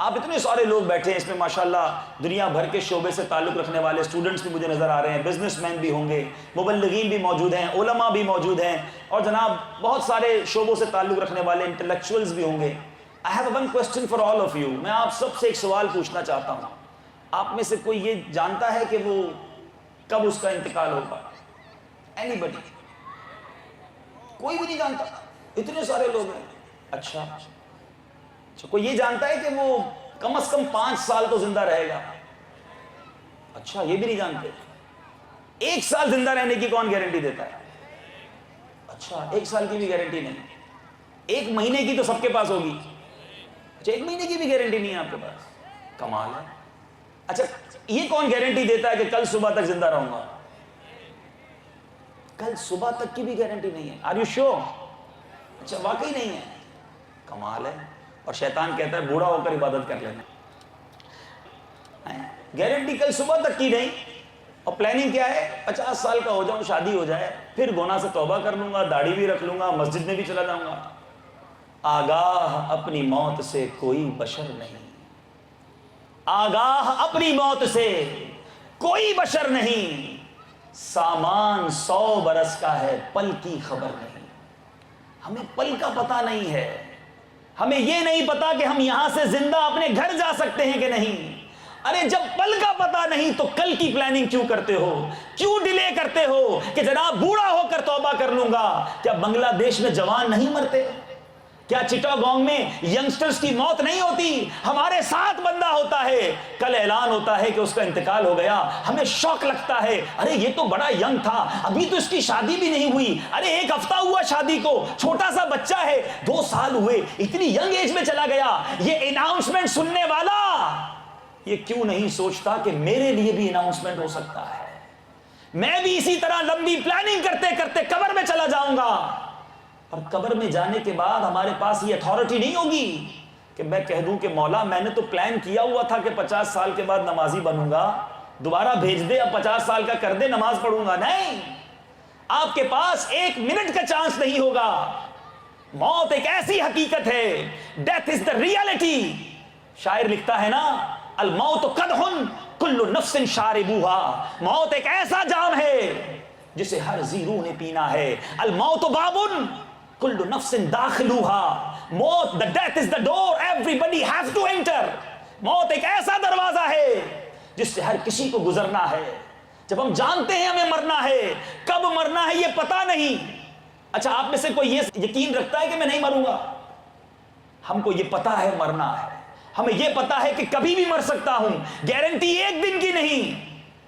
آپ اتنے سارے لوگ بیٹھے ہیں اس میں ماشاءاللہ دنیا بھر کے شعبے سے تعلق رکھنے والے اسٹوڈنٹس بھی مجھے نظر آ رہے ہیں، بزنس مین بھی ہوں گے، مبلغین بھی موجود ہیں، علماء بھی موجود ہیں، اور جناب بہت سارے شعبوں سے تعلق رکھنے والے انٹلیکچوئلز بھی ہوں گے. I have one question for all of you. میں آپ سب سے ایک سوال پوچھنا چاہتا ہوں. آپ میں سے کوئی یہ جانتا ہے کہ وہ کب اس کا انتقال ہوگا؟ Anybody؟ کوئی بھی نہیں جانتا؟ اتنے سارے لوگ ہیں. اچھا کوئی یہ جانتا ہے کہ وہ کم از کم 5 سال تو زندہ رہے گا؟ اچھا یہ بھی نہیں جانتے. 1 سال زندہ رہنے کی کون گارنٹی دیتا ہے؟ اچھا 1 سال کی بھی گارنٹی نہیں. 1 مہینے کی تو سب کے پاس ہوگی. اچھا 1 مہینے کی بھی گارنٹی نہیں ہے آپ کے پاس؟ کمال ہے. اچھا یہ کون گارنٹی دیتا ہے کہ کل صبح تک زندہ رہوں گا؟ کل صبح تک کی بھی گارنٹی نہیں ہے. Are you sure? اچھا واقعی نہیں ہے. کمال ہے. اور شیطان کہتا ہے بوڑھا ہو کر عبادت کر لینا. گارنٹی کل صبح تک کی نہیں. اور پلاننگ کیا ہے؟ 50 سال کا ہو جاؤں، شادی ہو جائے، پھر گناہ سے توبہ کر لوں گا، داڑھی بھی رکھ لوں گا، مسجد میں بھی چلا جاؤں گا. آگاہ اپنی موت سے کوئی بشر نہیں. آگاہ اپنی موت سے کوئی بشر نہیں. سامان 100 برس کا ہے، پل کی خبر نہیں. ہمیں پل کا پتہ نہیں ہے. ہمیں یہ نہیں پتا کہ ہم یہاں سے زندہ اپنے گھر جا سکتے ہیں کہ نہیں. ارے جب پل کا پتہ نہیں تو کل کی پلاننگ کیوں کرتے ہو؟ کیوں ڈیلے کرتے ہو کہ جناب بوڑھا ہو کر توبہ کر لوں گا؟ کیا بنگلہ دیش میں جوان نہیں مرتے؟ کیا چٹاگانگ میں ینگسٹرز کی موت نہیں ہوتی؟ ہمارے ساتھ بندہ ہوتا ہے، کل اعلان ہوتا ہے کہ اس کا انتقال ہو گیا، ہمیں شوق لگتا ہے، ارے یہ تو بڑا ینگ تھا، ابھی تو اس کی شادی بھی نہیں ہوئی، ارے 1 ہفتہ ہوا شادی کو، چھوٹا سا بچہ ہے، 2 سال ہوئے، اتنی ینگ ایج میں چلا گیا. یہ اناؤنسمنٹ سننے والا یہ کیوں نہیں سوچتا کہ میرے لیے بھی اناؤنسمنٹ ہو سکتا ہے؟ میں بھی اسی طرح لمبی پلاننگ کرتے کرتے قبر میں چلا جاؤں گا. اور قبر میں جانے کے بعد ہمارے پاس یہ اتھارٹی نہیں ہوگی کہ میں کہہ دوں کہ مولا میں نے تو پلان کیا ہوا تھا کہ 50 سال کے بعد نمازی بنوں گا، دوبارہ بھیج دے، اب 50 سال کا کر دے، نماز پڑھوں گا. نہیں، آپ کے پاس 1 منٹ کا چانس نہیں ہوگا. موت ایک ایسی حقیقت ہے. Death is the reality. شاعر لکھتا ہے نا، الموت قدح کل نفس شاربوہا. موت ایک ایسا جام ہے جسے ہر ذی روح نے پینا ہے. الموت بابن کل نفس داخلوہا. موت the death is the door everybody has to enter. موت ایک ایسا دروازہ ہے جس سے ہر کسی کو گزرنا ہے. جب ہم جانتے ہیں ہمیں مرنا ہے، کب مرنا ہے یہ پتا نہیں. اچھا آپ میں سے کوئی یہ یقین رکھتا ہے کہ میں نہیں مروں گا؟ ہم کو یہ پتا ہے مرنا ہے، ہمیں یہ پتا ہے کہ کبھی بھی مر سکتا ہوں، گارنٹی 1 دن کی نہیں.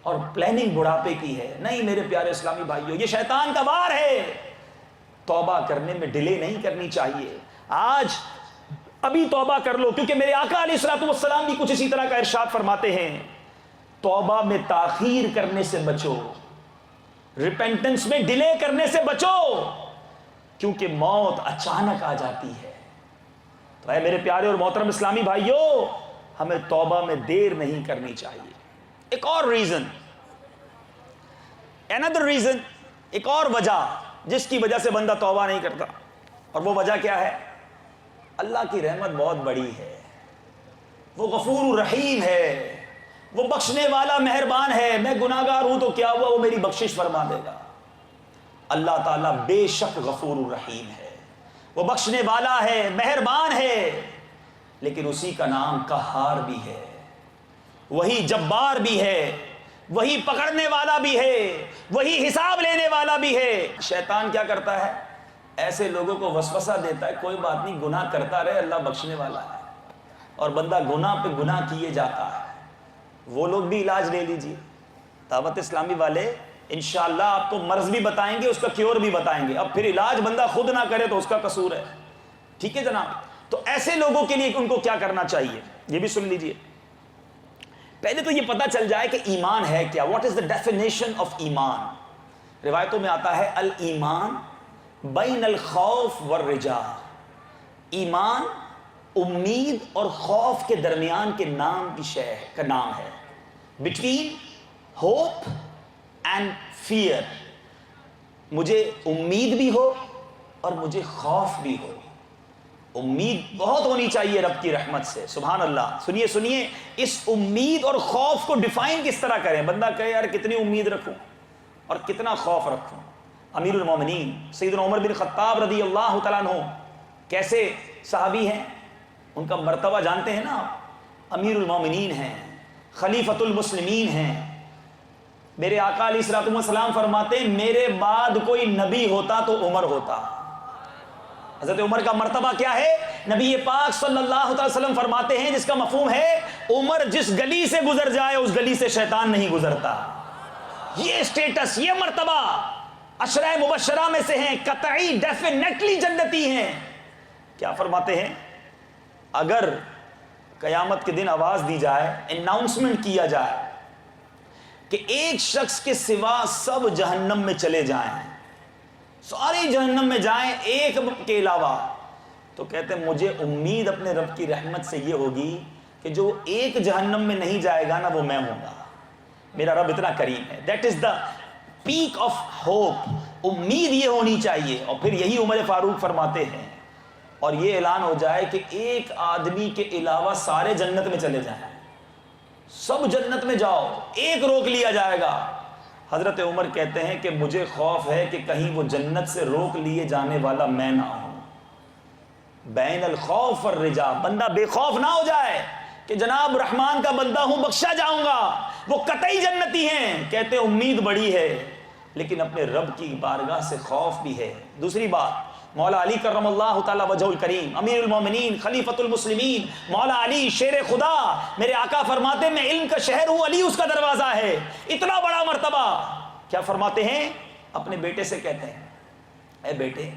اور پلاننگ بڑھاپے کی ہے. نہیں میرے پیارے اسلامی بھائیوں، یہ شیطان کا وار ہے. توبہ کرنے میں ڈیلے نہیں کرنی چاہیے. آج ابھی توبہ کر لو، کیونکہ میرے آقا علیہ الصلوۃ والسلام بھی کچھ اسی طرح کا ارشاد فرماتے ہیں، توبہ میں تاخیر کرنے سے بچو، ریپینٹنس میں ڈیلے کرنے سے بچو، کیونکہ موت اچانک آ جاتی ہے. تو اے میرے پیارے اور محترم اسلامی بھائیوں، ہمیں توبہ میں دیر نہیں کرنی چاہیے. ایک اور ریزن، another reason، ایک اور وجہ جس کی وجہ سے بندہ توبہ نہیں کرتا، اور وہ وجہ کیا ہے؟ اللہ کی رحمت بہت بڑی ہے، وہ غفور رحیم ہے، وہ بخشنے والا مہربان ہے. میں گناہگار ہوں تو کیا ہوا، وہ میری بخشش فرما دے گا. اللہ تعالیٰ بے شک غفور رحیم ہے، وہ بخشنے والا ہے، مہربان ہے، لیکن اسی کا نام قہار بھی ہے، وہی جبار بھی ہے، وہی پکڑنے والا بھی ہے، وہی حساب لینے والا بھی ہے. شیطان کیا کرتا ہے؟ ایسے لوگوں کو وسوسہ دیتا ہے، کوئی بات نہیں، گناہ کرتا رہے، اللہ بخشنے والا ہے. اور بندہ گناہ پہ گناہ کیے جاتا ہے. وہ لوگ بھی علاج لے لیجئے. دعوت اسلامی والے انشاءاللہ آپ کو مرض بھی بتائیں گے، اس کا کیور بھی بتائیں گے. اب پھر علاج بندہ خود نہ کرے تو اس کا قصور ہے. ٹھیک ہے جناب؟ تو ایسے لوگوں کے لیے ان کو کیا کرنا چاہیے یہ بھی سن لیجئے. پہلے تو یہ پتا چل جائے کہ ایمان ہے کیا. What is the definition of ایمان؟ روایتوں میں آتا ہے الایمان بین الخوف والرجاء. ایمان امید اور خوف کے درمیان کے نام کی شے کا نام ہے. Between hope and fear. مجھے امید بھی ہو اور مجھے خوف بھی ہو. امید بہت ہونی چاہیے رب کی رحمت سے. سبحان اللہ. سنیے سنیے اس امید اور خوف کو ڈیفائن کس طرح کریں. بندہ کہے یار کتنی امید رکھوں اور کتنا خوف رکھوں. امیر المومنین سیدنا عمر بن خطاب رضی اللہ تعالیٰ عنہ کیسے صحابی ہیں, ان کا مرتبہ جانتے ہیں نا آپ. امیر المومنین ہیں, خلیفۃ المسلمین ہیں. میرے آقا علیہ الصلوۃ والسلام فرماتے ہیں میرے بعد کوئی نبی ہوتا تو عمر ہوتا. حضرت عمر کا مرتبہ کیا ہے؟ نبی پاک صلی اللہ علیہ وسلم فرماتے ہیں جس کا مفہوم ہے عمر جس گلی سے گزر جائے اس گلی سے شیطان نہیں گزرتا. یہ اسٹیٹس, یہ مرتبہ عشرہ مبشرہ میں سے ہیں, قطعی ڈیفینیٹلی جنتی ہیں. کیا فرماتے ہیں؟ اگر قیامت کے دن آواز دی جائے, اناؤنسمنٹ کیا جائے کہ ایک شخص کے سوا سب جہنم میں چلے جائیں, سارے جہنم میں جائیں ایک کے علاوہ, تو کہتے ہیں مجھے امید اپنے رب کی رحمت سے یہ ہوگی کہ جو ایک جہنم میں نہیں جائے گا نا وہ میں ہوں گا. میرا رب اتنا کریم ہے. That is the peak of hope. امید یہ ہونی چاہیے. اور پھر یہی عمر فاروق فرماتے ہیں اور یہ اعلان ہو جائے کہ ایک آدمی کے علاوہ سارے جنت میں چلے جائیں, سب جنت میں جاؤ, ایک روک لیا جائے گا. حضرت عمر کہتے ہیں کہ مجھے خوف ہے کہ کہیں وہ جنت سے روک لیے جانے والا میں نہ ہوں. بین الخوف والرجا, بندہ بے خوف نہ ہو جائے کہ جناب رحمان کا بندہ ہوں بخشا جاؤں گا, وہ قطعی جنتی ہیں. کہتے ہیں امید بڑی ہے لیکن اپنے رب کی بارگاہ سے خوف بھی ہے. دوسری بات, مولا علی کرم اللہ تعالی وجہ الکریم, امیر المومنین, خلیفۃ المسلمین, مولا علی شیر خدا, میرے آقا فرماتے میں علم کا شہر ہوں, علی اس کا دروازہ ہے. اتنا بڑا مرتبہ. کیا فرماتے ہیں؟ اپنے بیٹے سے کہتے ہیں اے بیٹے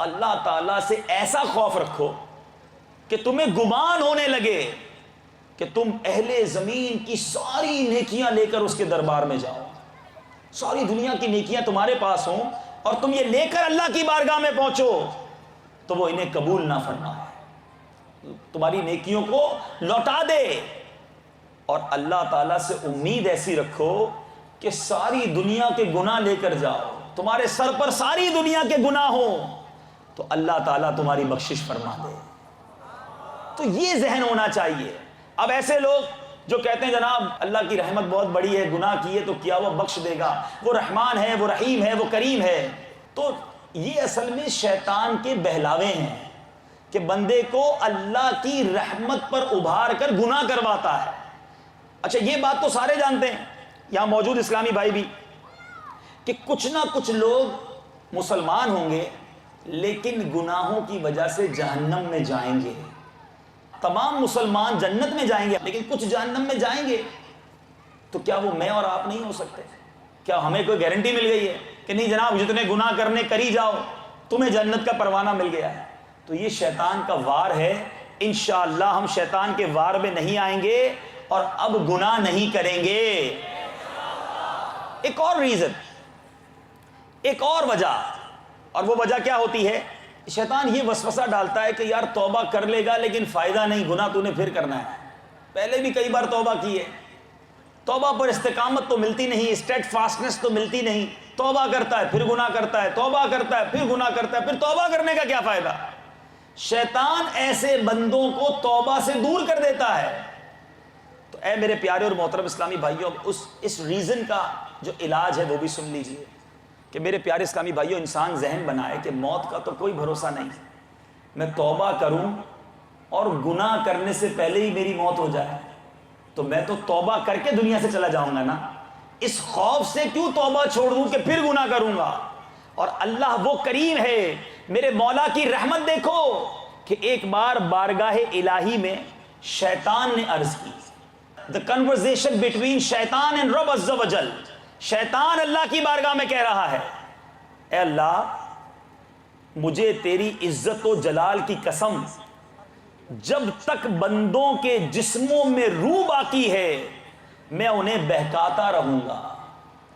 اللہ تعالیٰ سے ایسا خوف رکھو کہ تمہیں گمان ہونے لگے کہ تم اہل زمین کی ساری نیکیاں لے کر اس کے دربار میں جاؤ, ساری دنیا کی نیکیاں تمہارے پاس ہوں اور تم یہ لے کر اللہ کی بارگاہ میں پہنچو تو وہ انہیں قبول نہ فرمائے, تمہاری نیکیوں کو لوٹا دے. اور اللہ تعالیٰ سے امید ایسی رکھو کہ ساری دنیا کے گناہ لے کر جاؤ, تمہارے سر پر ساری دنیا کے گناہ ہوں تو اللہ تعالیٰ تمہاری بخشش فرما دے. تو یہ ذہن ہونا چاہیے. اب ایسے لوگ جو کہتے ہیں جناب اللہ کی رحمت بہت بڑی ہے, گناہ کیے تو کیا وہ بخش دے گا, وہ رحمان ہے, وہ رحیم ہے, وہ کریم ہے, تو یہ اصل میں شیطان کے بہلاوے ہیں کہ بندے کو اللہ کی رحمت پر ابھار کر گناہ کرواتا ہے. اچھا یہ بات تو سارے جانتے ہیں یہاں موجود اسلامی بھائی بھی کہ کچھ نہ کچھ لوگ مسلمان ہوں گے لیکن گناہوں کی وجہ سے جہنم میں جائیں گے. تمام مسلمان جنت میں جائیں گے لیکن کچھ جہنم میں جائیں گے. تو کیا وہ میں اور آپ نہیں ہو سکتے؟ کیا ہمیں کوئی گارنٹی مل گئی ہے کہ نہیں جناب جتنے گناہ کرنے کری جاؤ تمہیں جنت کا پروانہ مل گیا ہے؟ تو یہ شیطان کا وار ہے. انشاءاللہ ہم شیطان کے وار میں نہیں آئیں گے اور اب گناہ نہیں کریں گے. ایک اور ریزن, ایک اور وجہ, اور وہ وجہ کیا ہوتی ہے؟ شیطان یہ وسوسہ ڈالتا ہے کہ یار توبہ کر لے گا لیکن فائدہ نہیں, گناہ تو نے پھر کرنا ہے. پہلے بھی کئی بار توبہ کی ہے, توبہ پر استقامت تو ملتی نہیں, اسٹیڈ فاسٹنس تو ملتی نہیں, توبہ کرتا ہے پھر گناہ کرتا ہے, توبہ کرتا ہے پھر گناہ کرتا ہے, پھر توبہ کرنے کا کیا فائدہ؟ شیطان ایسے بندوں کو توبہ سے دور کر دیتا ہے. تو اے میرے پیارے اور محترم اسلامی بھائیوں, اس ریزن کا جو علاج ہے وہ بھی سن لیجئے کہ میرے پیارے اسلامی بھائیوں, انسان ذہن بنائے کہ موت کا تو کوئی بھروسہ نہیں, میں توبہ کروں اور گناہ کرنے سے پہلے ہی میری موت ہو جائے تو میں تو توبہ کر کے دنیا سے چلا جاؤں گا نا. اس خوف سے کیوں توبہ چھوڑ دوں کہ پھر گناہ کروں گا. اور اللہ وہ کریم ہے, میرے مولا کی رحمت دیکھو کہ ایک بار بارگاہ الہی میں شیطان نے عرض کی, the conversation between شیطان and رب عز و جل. شیطان اللہ کی بارگاہ میں کہہ رہا ہے اے اللہ مجھے تیری عزت و جلال کی قسم, جب تک بندوں کے جسموں میں روح باقی ہے میں انہیں بہکاتا رہوں گا.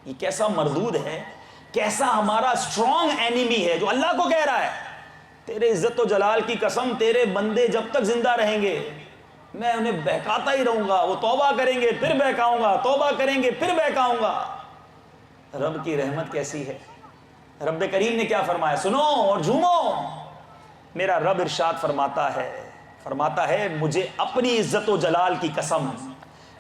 یہ کیسا مردود ہے, کیسا ہمارا اسٹرانگ اینیمی ہے جو اللہ کو کہہ رہا ہے تیرے عزت و جلال کی قسم تیرے بندے جب تک زندہ رہیں گے میں انہیں بہکاتا ہی رہوں گا. وہ توبہ کریں گے پھر بہکاؤں گا, توبہ کریں گے پھر بہکاؤں گا. رب کی رحمت کیسی ہے, رب کریم نے کیا فرمایا, سنو اور جھومو. میرا رب ارشاد فرماتا ہے مجھے اپنی عزت و جلال کی قسم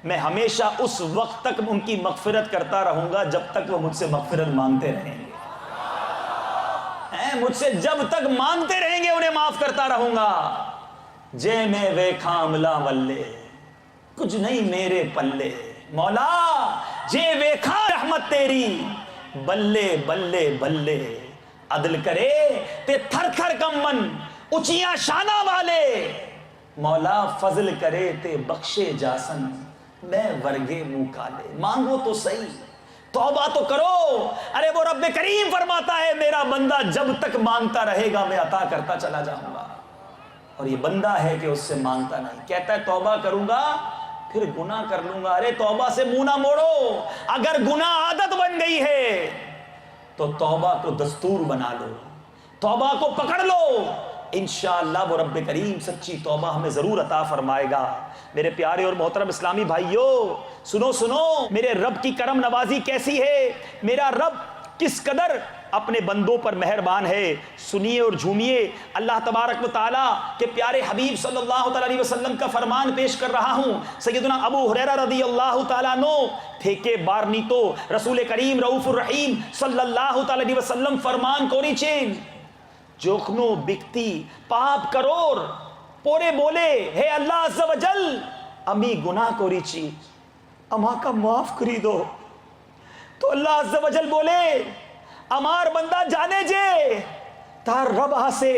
میں ہمیشہ اس وقت تک ان کی مغفرت کرتا رہوں گا جب تک وہ مجھ سے مغفرت مانگتے رہیں گے. مجھ سے جب تک مانگتے رہیں گے انہیں معاف کرتا رہوں گا. جے میں ویکھاں عملہ ولے کچھ نہیں میرے پلے مولا جے ویکھاں رحمت تیری بلے بلے بلے عدل کرے تے تھر تھر کمن اچیاں شانہ والے مولا فضل کرے تے بخشے جاسن میں ورگے منہ کالے. مانگو تو صحیح, توبہ تو کرو. ارے وہ رب کریم فرماتا ہے میرا بندہ جب تک مانگتا رہے گا میں عطا کرتا چلا جاؤں گا. اور یہ بندہ ہے کہ اس سے مانگتا نہیں, کہتا ہے توبہ کروں گا پھر گناہ کر لوں گا. ارے توبہ سے منہ نہ موڑو. اگر گناہ عادت بن گئی ہے تو توبہ کو دستور بنا لو, توبہ کو پکڑ لو. انشاءاللہ وہ رب کریم سچی توبہ ہمیں ضرور عطا فرمائے گا. میرے پیارے اور محترم اسلامی بھائیوں, سنو میرے رب کی کرم نوازی کیسی ہے, میرا رب کس قدر اپنے بندوں پر مہربان ہے. سنیے اور جھومیے. اللہ تبارک و تعالیٰ کے پیارے حبیب صلی اللہ علیہ وسلم کا فرمان پیش کر رہا ہوں. سیدنا ابو ہریرہ رضی اللہ تعالیٰ عنہ تھیکے بارنی تو رسول کریم رؤوف الرحیم صلی اللہ علیہ وسلم فرمان کوری چین جوخنو بکتی پاپ کرور پورے بولے ہے اللہ عز و جل امی گناہ کوری چی اما کا معاف کری دو. تو اللہ عز و جل بولے امار بندہ جانے جے تار رب آسے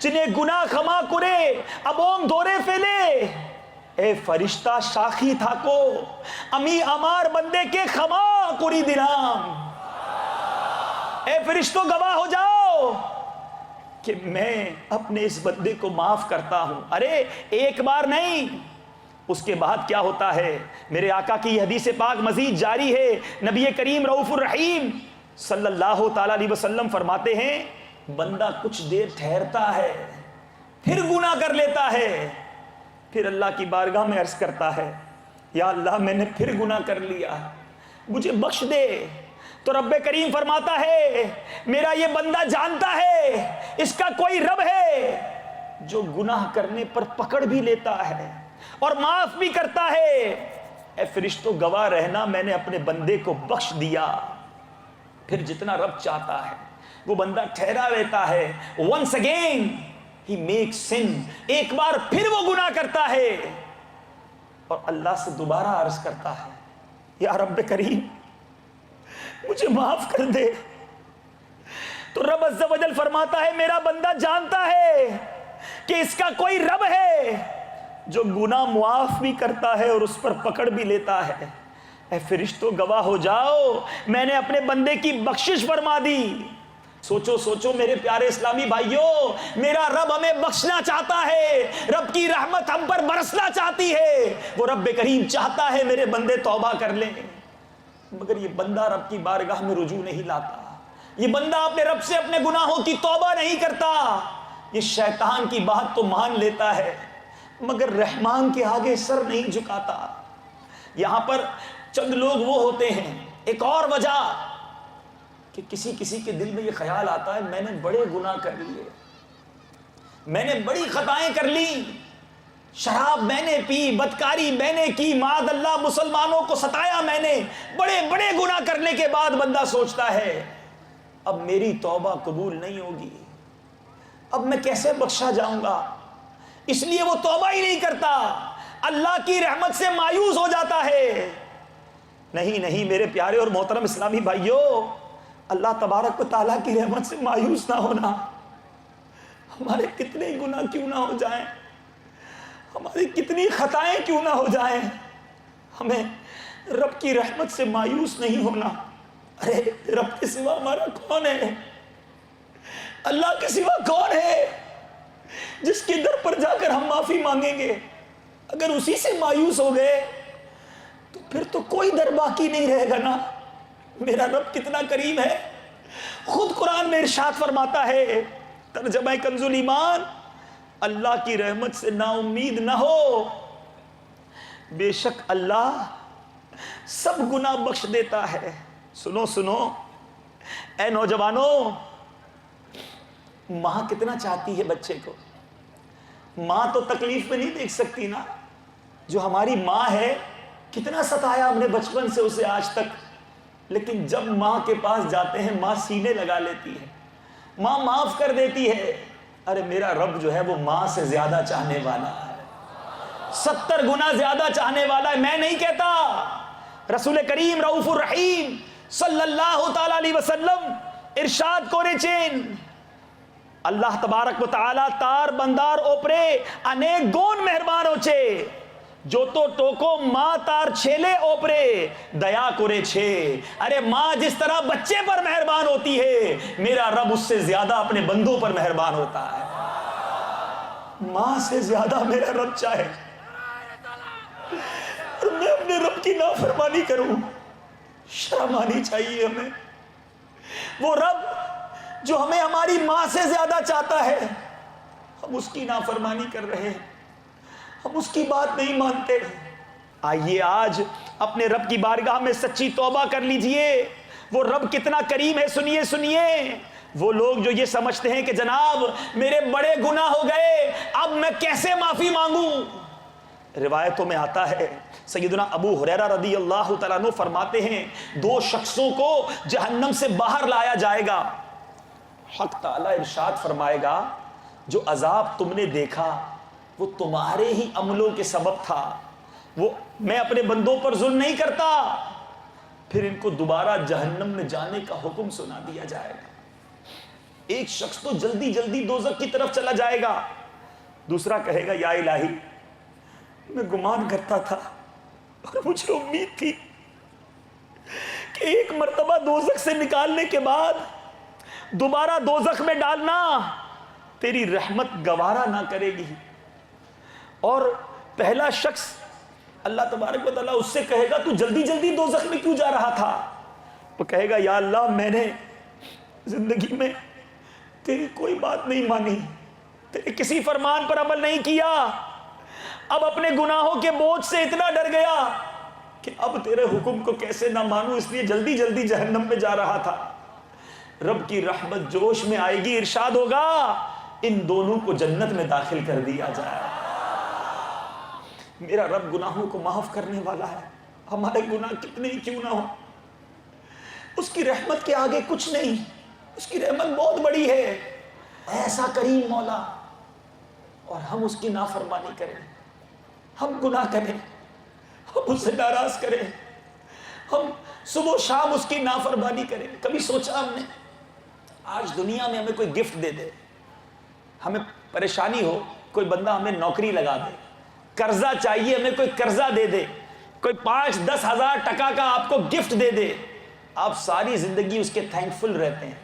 جنہیں گناہ خما کرے ابونگ دورے فیلے اے فرشتہ شاخی تھا کو امی امار بندے کے خما کری دلام. اے فرشتوں گواہ ہو جاؤ کہ میں اپنے اس بندے کو معاف کرتا ہوں. ارے ایک بار نہیں, اس کے بعد کیا ہوتا ہے. میرے آقا کی حدیث پاک مزید جاری ہے. نبی کریم رؤوف الرحیم صلی اللہ تعالیٰ علیہ وسلم فرماتے ہیں بندہ کچھ دیر ٹھہرتا ہے پھر گناہ کر لیتا ہے, پھر اللہ کی بارگاہ میں عرض کرتا ہے یا اللہ میں نے پھر گناہ کر لیا مجھے بخش دے. تو رب کریم فرماتا ہے میرا یہ بندہ جانتا ہے اس کا کوئی رب ہے جو گناہ کرنے پر پکڑ بھی لیتا ہے اور معاف بھی کرتا ہے. اے فرشتوں گواہ رہنا میں نے اپنے بندے کو بخش دیا. پھر جتنا رب چاہتا ہے وہ بندہ ٹھہرا رہتا ہے. once again he makes sin, ایک بار پھر وہ گناہ کرتا ہے اور اللہ سے دوبارہ عرض کرتا ہے یا رب کریم مجھے معاف کر دے. تو رب عز و جل فرماتا ہے میرا بندہ جانتا ہے کہ اس کا کوئی رب ہے جو گناہ معاف بھی کرتا ہے اور اس پر پکڑ بھی لیتا ہے. اے فرشتوں گواہ ہو جاؤ میں نے اپنے بندے کی بخشش فرما دی. سوچو میرے پیارے اسلامی بھائیوں, میرا رب ہمیں بخشنا چاہتا ہے, رب کی رحمت ہم پر برسنا چاہتی ہے. وہ رب کریم چاہتا ہے میرے بندے توبہ کر لیں, مگر یہ بندہ رب کی بارگاہ میں رجوع نہیں لاتا. یہ بندہ اپنے رب سے اپنے گناہوں کی توبہ نہیں کرتا. یہ شیطان کی بات تو مان لیتا ہے مگر رحمان کے آگے سر نہیں جھکاتا. یہاں پر چند لوگ وہ ہوتے ہیں, ایک اور وجہ کہ کسی کے دل میں یہ خیال آتا ہے میں نے بڑے گناہ کر لیے, میں نے بڑی خطائیں کر لی, شراب میں نے پی, بدکاری میں نے کی, معاذ اللہ مسلمانوں کو ستایا میں نے, بڑے بڑے گناہ کرنے کے بعد بندہ سوچتا ہے اب میری توبہ قبول نہیں ہوگی, اب میں کیسے بخشا جاؤں گا. اس لیے وہ توبہ ہی نہیں کرتا, اللہ کی رحمت سے مایوس ہو جاتا ہے. نہیں میرے پیارے اور محترم اسلامی بھائیوں, اللہ تبارک و تعالیٰ کی رحمت سے مایوس نہ ہونا. ہمارے کتنے گناہ کیوں نہ ہو جائیں, ہماری کتنی خطائیں کیوں نہ ہو جائیں, ہمیں رب کی رحمت سے مایوس نہیں ہونا. ارے رب کے سوا ہمارا کون ہے, اللہ کے سوا کون ہے جس کے در پر جا کر ہم معافی مانگیں گے. اگر اسی سے مایوس ہو گئے تو پھر تو کوئی در باقی نہیں رہے گا نا. میرا رب کتنا کریم ہے, خود قرآن میں ارشاد فرماتا ہے ترجمہ کنز الایمان اللہ کی رحمت سے نا امید نہ ہو, بے شک اللہ سب گناہ بخش دیتا ہے. سنو اے نوجوانوں, ماں کتنا چاہتی ہے بچے کو. ماں تو تکلیف میں نہیں دیکھ سکتی نا. جو ہماری ماں ہے کتنا ستایا ہم نے بچپن سے اسے آج تک, لیکن جب ماں کے پاس جاتے ہیں ماں سینے لگا لیتی ہے, ماں معاف کر دیتی ہے. ارے میرا رب جو ہے وہ ماں سے زیادہ چاہنے والا ہے, 70 گنا زیادہ چاہنے والا ہے. میں نہیں کہتا, رسول کریم رؤوف الرحیم صلی اللہ تعالی علیہ وسلم ارشاد کونے چین, اللہ تبارک و تعالی تار بندار اوپرے انیک گون مہربان ہوچے, جو تو ٹوکو ماں تار چھیلے اوپرے دیا کرے چھے. ارے ماں جس طرح بچے پر مہربان ہوتی ہے, میرا رب اس سے زیادہ اپنے بندوں پر مہربان ہوتا ہے. ماں سے زیادہ میرا رب چاہے اور میں اپنے رب کی نافرمانی کروں, شرم آنی چاہیے ہمیں. وہ رب جو ہمیں ہماری ماں سے زیادہ چاہتا ہے, ہم اس کی نافرمانی کر رہے ہیں, ہم اس کی بات نہیں مانتے. آئیے آج اپنے رب کی بارگاہ میں سچی توبہ کر لیجئے. وہ رب کتنا کریم ہے. سنیے سنیے, وہ لوگ جو یہ سمجھتے ہیں کہ جناب میرے بڑے گناہ ہو گئے, اب میں کیسے معافی مانگوں. روایتوں میں آتا ہے, سیدنا ابو ہریرہ رضی اللہ تعالیٰ عنہ فرماتے ہیں, 2 شخصوں کو جہنم سے باہر لایا جائے گا. حق تعالیٰ ارشاد فرمائے گا, جو عذاب تم نے دیکھا وہ تمہارے ہی عملوں کے سبب تھا, وہ میں اپنے بندوں پر ظلم نہیں کرتا. پھر ان کو دوبارہ جہنم میں جانے کا حکم سنا دیا جائے گا. ایک شخص تو جلدی جلدی دوزخ کی طرف چلا جائے گا, دوسرا کہے گا یا الہی میں گمان کرتا تھا اور مجھے امید تھی کہ ایک مرتبہ دوزخ سے نکالنے کے بعد دوبارہ دوزخ میں ڈالنا تیری رحمت گوارا نہ کرے گی. اور پہلا شخص اللہ تبارک و تعالیٰ اس سے کہے گا تو جلدی جلدی دوزخ میں کیوں جا رہا تھا. وہ کہے گا یا اللہ میں نے زندگی میں تیری کوئی بات نہیں مانی, تیرے کسی فرمان پر عمل نہیں کیا, اب اپنے گناہوں کے بوجھ سے اتنا ڈر گیا کہ اب تیرے حکم کو کیسے نہ مانوں, اس لیے جلدی جلدی جہنم میں جا رہا تھا. رب کی رحمت جوش میں آئے گی, ارشاد ہوگا ان دونوں کو جنت میں داخل کر دیا جائے. میرا رب گناہوں کو معاف کرنے والا ہے, ہمارے گناہ کتنے ہی کیوں نہ ہو, اس کی رحمت کے آگے کچھ نہیں. اس کی رحمت بہت بڑی ہے. ایسا کریم مولا, اور ہم اس کی نافرمانی کریں, ہم گناہ کریں, ہم اسے ناراض کریں, ہم صبح و شام اس کی نافرمانی کریں. کبھی سوچا ہم نے آج دنیا میں ہمیں کوئی گفٹ دے دے, ہمیں پریشانی ہو, کوئی بندہ ہمیں نوکری لگا دے, قرضہ چاہیے ہمیں کوئی قرضہ دے دے, کوئی 5-10 ہزار ٹکا کا آپ کو گفٹ دے دے, آپ ساری زندگی اس کے تھینکفل رہتے ہیں,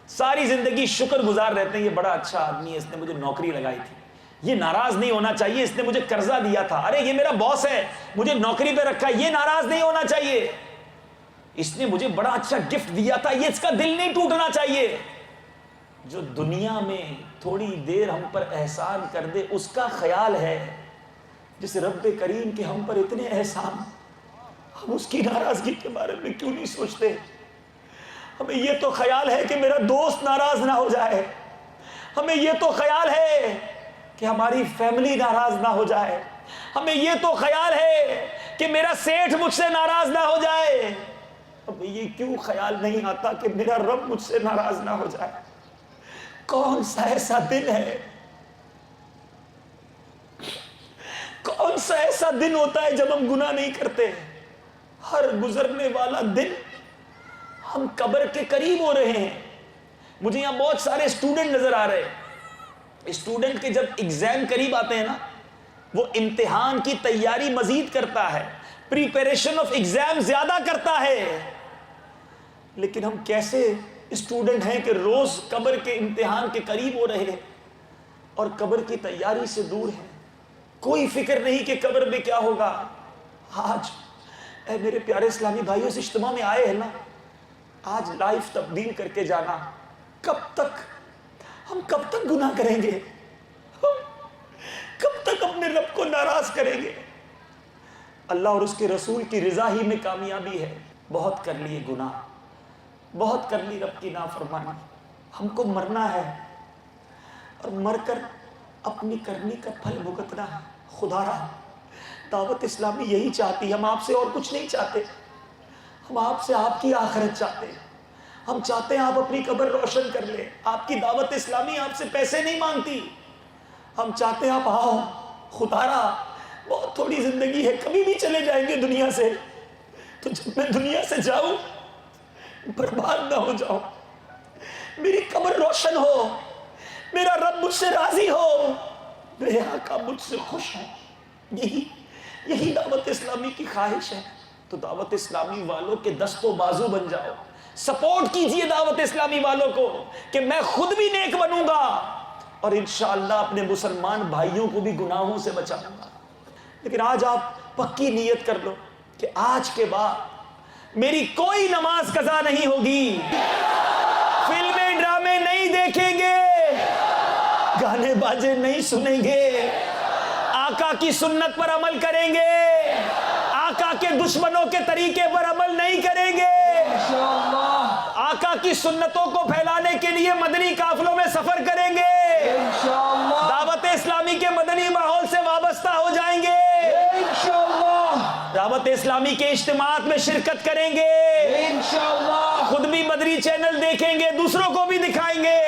ساری زندگی شکر گزار رہتے ہیں. یہ بڑا اچھا آدمی ہے, اس نے مجھے نوکری لگائی تھی, یہ ناراض نہیں ہونا چاہیے, اس نے مجھے قرضہ دیا تھا, ارے یہ میرا باس ہے مجھے نوکری پہ رکھا, یہ ناراض نہیں ہونا چاہیے, اس نے مجھے بڑا اچھا گفٹ دیا تھا, یہ اس کا دل نہیں ٹوٹنا چاہیے. جو دنیا میں تھوڑی دیر ہم پر احسان کر دے اس کا خیال ہے, جس رب کریم کے ہم پر اتنے احسان, ہم اس کی ناراضگی کے بارے میں کیوں نہیں سوچتے. ہمیں یہ تو خیال ہے کہ میرا دوست ناراض نہ ہو جائے, ہمیں یہ تو خیال ہے کہ ہماری فیملی ناراض نہ ہو جائے, ہمیں یہ تو خیال ہے کہ میرا سیٹھ مجھ سے ناراض نہ ہو جائے. ہمیں یہ کیوں خیال نہیں آتا کہ میرا رب مجھ سے ناراض نہ ہو جائے. کون سا ایسا دن ہے, کون سا ایسا دن ہوتا ہے جب ہم گناہ نہیں کرتے. ہر گزرنے والا دن ہم قبر کے قریب ہو رہے ہیں. مجھے یہاں بہت سارے اسٹوڈنٹ نظر آ رہے ہیں. اسٹوڈنٹ کے جب ایگزام قریب آتے ہیں نا, وہ امتحان کی تیاری مزید کرتا ہے, پریپریشن آف ایگزام زیادہ کرتا ہے. لیکن ہم کیسے اسٹوڈنٹ ہیں کہ روز قبر کے امتحان کے قریب ہو رہے ہیں اور قبر کی تیاری سے دور ہیں. کوئی فکر نہیں کہ قبر میں کیا ہوگا. آج اے میرے پیارے اسلامی بھائیوں, اس اجتماع میں آئے ہیں نا, آج لائف تبدیل کر کے جانا. کب تک ہم کب تک گناہ کریں گے, ہم کب تک اپنے رب کو ناراض کریں گے. اللہ اور اس کے رسول کی رضا ہی میں کامیابی ہے. بہت کر لیے گناہ, بہت کر لی رب کی نافرمانی. ہم کو مرنا ہے, اور مر کر اپنی کرنی کا پھل بھگتنا ہے۔ خدا را دعوت اسلامی یہی چاہتی ہے، ہم آپ سے اور کچھ نہیں چاہتے، ہم آپ سے آپ کی آخرت چاہتے ہیں، ہم چاہتے ہیں آپ اپنی قبر روشن کر لیں۔ آپ کی دعوت اسلامی آپ سے پیسے نہیں مانگتی، ہم چاہتے ہیں آپ آؤ۔ خدا را بہت تھوڑی زندگی ہے، کبھی بھی چلے جائیں گے دنیا سے، تو جب میں دنیا سے جاؤں برباد نہ ہو جاؤں، میری قبر روشن ہو، میرا رب مجھ سے راضی ہو، میرے آقا مجھ سے خوش ہو۔ یہی دعوت اسلامی کی خواہش ہے۔ تو دعوت اسلامی والوں کے دست و بازو بن جاؤ، سپورٹ کیجئے دعوت اسلامی والوں کو کہ میں خود بھی نیک بنوں گا اور انشاءاللہ اپنے مسلمان بھائیوں کو بھی گناہوں سے بچاؤں گا۔ لیکن آج آپ پکی نیت کر لو کہ آج کے بعد میری کوئی نماز قضا نہیں ہوگی، فلمیں ڈرامے نہیں دیکھیں گے، گانے باجے نہیں سنیں گے، آقا کی سنت پر عمل کریں گے، آقا کے دشمنوں کے طریقے پر عمل نہیں کریں گے، آقا کی سنتوں کو پھیلانے کے لیے مدنی قافلوں میں سفر کریں گے، دعوت اسلامی کے مدنی ماحول سے وابستہ ہو جائیں گے، دعوت اسلامی کے اجتماعات میں شرکت کریں گے، خود بھی مدنی چینل دیکھیں گے، دوسروں کو بھی دکھائیں گے۔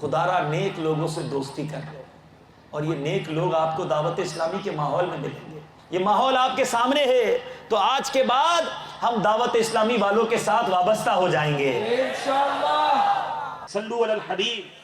خدا را نیک لوگوں سے دوستی کر لو، اور یہ نیک لوگ آپ کو دعوت اسلامی کے ماحول میں ملیں گے۔ یہ ماحول آپ کے سامنے ہے، تو آج کے بعد ہم دعوت اسلامی والوں کے ساتھ وابستہ ہو جائیں گے۔ انشاءاللہ۔ صلو علی الحبیب۔